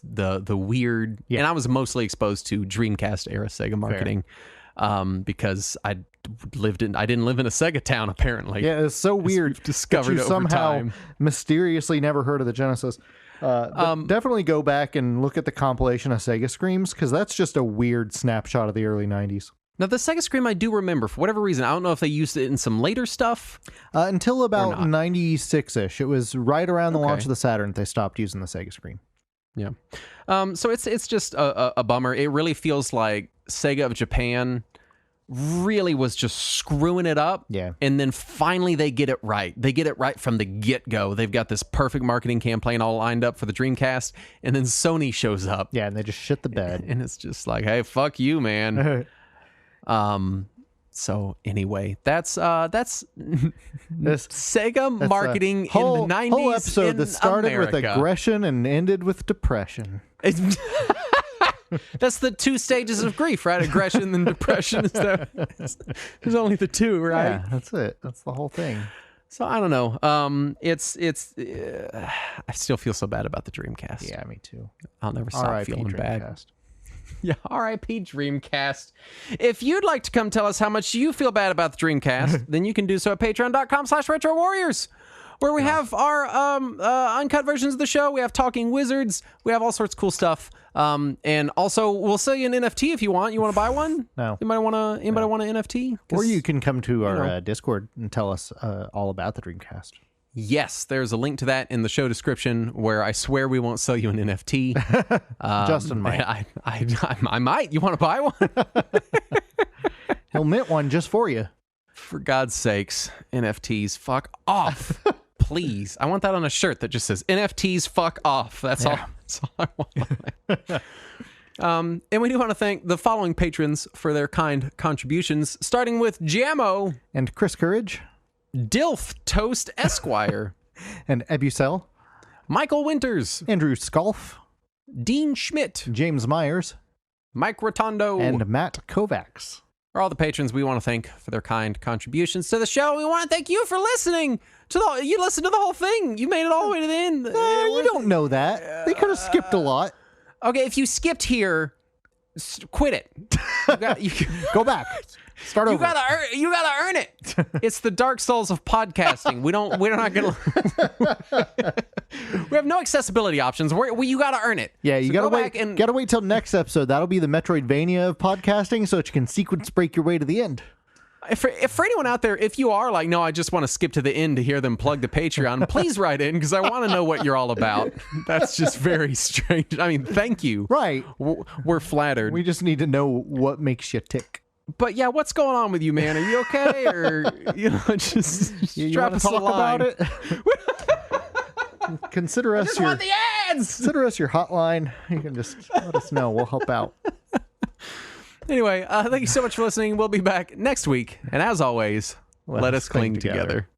Speaker 1: the weird, and I was mostly exposed to Dreamcast era Sega marketing. Because I didn't live in a Sega town, apparently.
Speaker 2: Yeah, it's so weird.
Speaker 1: We've discovered
Speaker 2: that you
Speaker 1: over
Speaker 2: somehow
Speaker 1: time.
Speaker 2: Mysteriously never heard of the Genesis. But definitely go back and look at the compilation of Sega Screams, because that's just a weird snapshot of the early 90s.
Speaker 1: Now, the Sega Scream I do remember, for whatever reason. I don't know if they used it in some later stuff.
Speaker 2: Until about 96-ish. It was right around the launch of the Saturn they stopped using the Sega Scream.
Speaker 1: Yeah. So it's just a bummer. It really feels like Sega of Japan really was just screwing it up.
Speaker 2: Yeah.
Speaker 1: And then finally they get it right. They get it right from the get-go. They've got this perfect marketing campaign all lined up for the Dreamcast, and then Sony shows up.
Speaker 2: Yeah, and they just shit the bed.
Speaker 1: And it's just like, hey, fuck you, man. So anyway, that's Sega marketing in the 90s.
Speaker 2: Whole episode that started
Speaker 1: America.
Speaker 2: with aggression and ended with depression.
Speaker 1: That's the two stages of grief, right? Aggression and depression. There's only the two, right?
Speaker 2: Yeah, that's it. That's the whole thing.
Speaker 1: So I don't know. I still feel so bad about the Dreamcast.
Speaker 2: Yeah, me too.
Speaker 1: I'll never stop feeling bad.
Speaker 2: Dreamcast.
Speaker 1: Yeah, R.I.P. Dreamcast. If you'd like to come tell us how much you feel bad about the Dreamcast, then you can do so at patreon.com/retrowarriors, where we have our uncut versions of the show. We have Talking Wizards. We have all sorts of cool stuff. And also, we'll sell you an NFT if you want. You want to buy one?
Speaker 2: No.
Speaker 1: Anybody want an NFT?
Speaker 2: Or you can come to our Discord and tell us all about the Dreamcast.
Speaker 1: Yes, there's a link to that in the show description where I swear we won't sell you an NFT.
Speaker 2: Justin might.
Speaker 1: I might. You want to buy one?
Speaker 2: He'll mint one just for you.
Speaker 1: For God's sakes, NFTs, fuck off. Please. I want that on a shirt that just says NFTs, fuck off. That's all I want. And we do want to thank the following patrons for their kind contributions, starting with Jammo
Speaker 2: and Chris Courage.
Speaker 1: Dilf Toast Esquire.
Speaker 2: And Ebucel.
Speaker 1: Michael Winters.
Speaker 2: Andrew Scolf.
Speaker 1: Dean Schmidt.
Speaker 2: James Myers.
Speaker 1: Mike Rotondo.
Speaker 2: And Matt Kovacs.
Speaker 1: For all the patrons we want to thank for their kind contributions to the show. We want to thank you for listening. You listened to the whole thing. You made it all the way to the end.
Speaker 2: You don't know that. They could have skipped a lot.
Speaker 1: Okay, if you skipped here, quit it.
Speaker 2: Go back. Start over.
Speaker 1: You gotta earn it. It's the Dark Souls of podcasting. We're not gonna. We have no accessibility options. You gotta earn it.
Speaker 2: Yeah, you gotta wait. Gotta wait till next episode. That'll be the Metroidvania of podcasting, so that you can sequence break your way to the end.
Speaker 1: For anyone out there, if you are like, no, I just want to skip to the end to hear them plug the Patreon, please write in because I want to know what you're all about. That's just very strange. I mean, thank you.
Speaker 2: Right.
Speaker 1: We're flattered.
Speaker 2: We just need to know what makes you tick.
Speaker 1: But yeah, what's going on with you, man? Are you okay? Or, just
Speaker 2: you
Speaker 1: drop us a line.
Speaker 2: About it? Consider us
Speaker 1: just want the ads.
Speaker 2: Consider us your hotline. You can just let us know. We'll help out.
Speaker 1: Anyway, thank you so much for listening. We'll be back next week. And as always, let us cling together.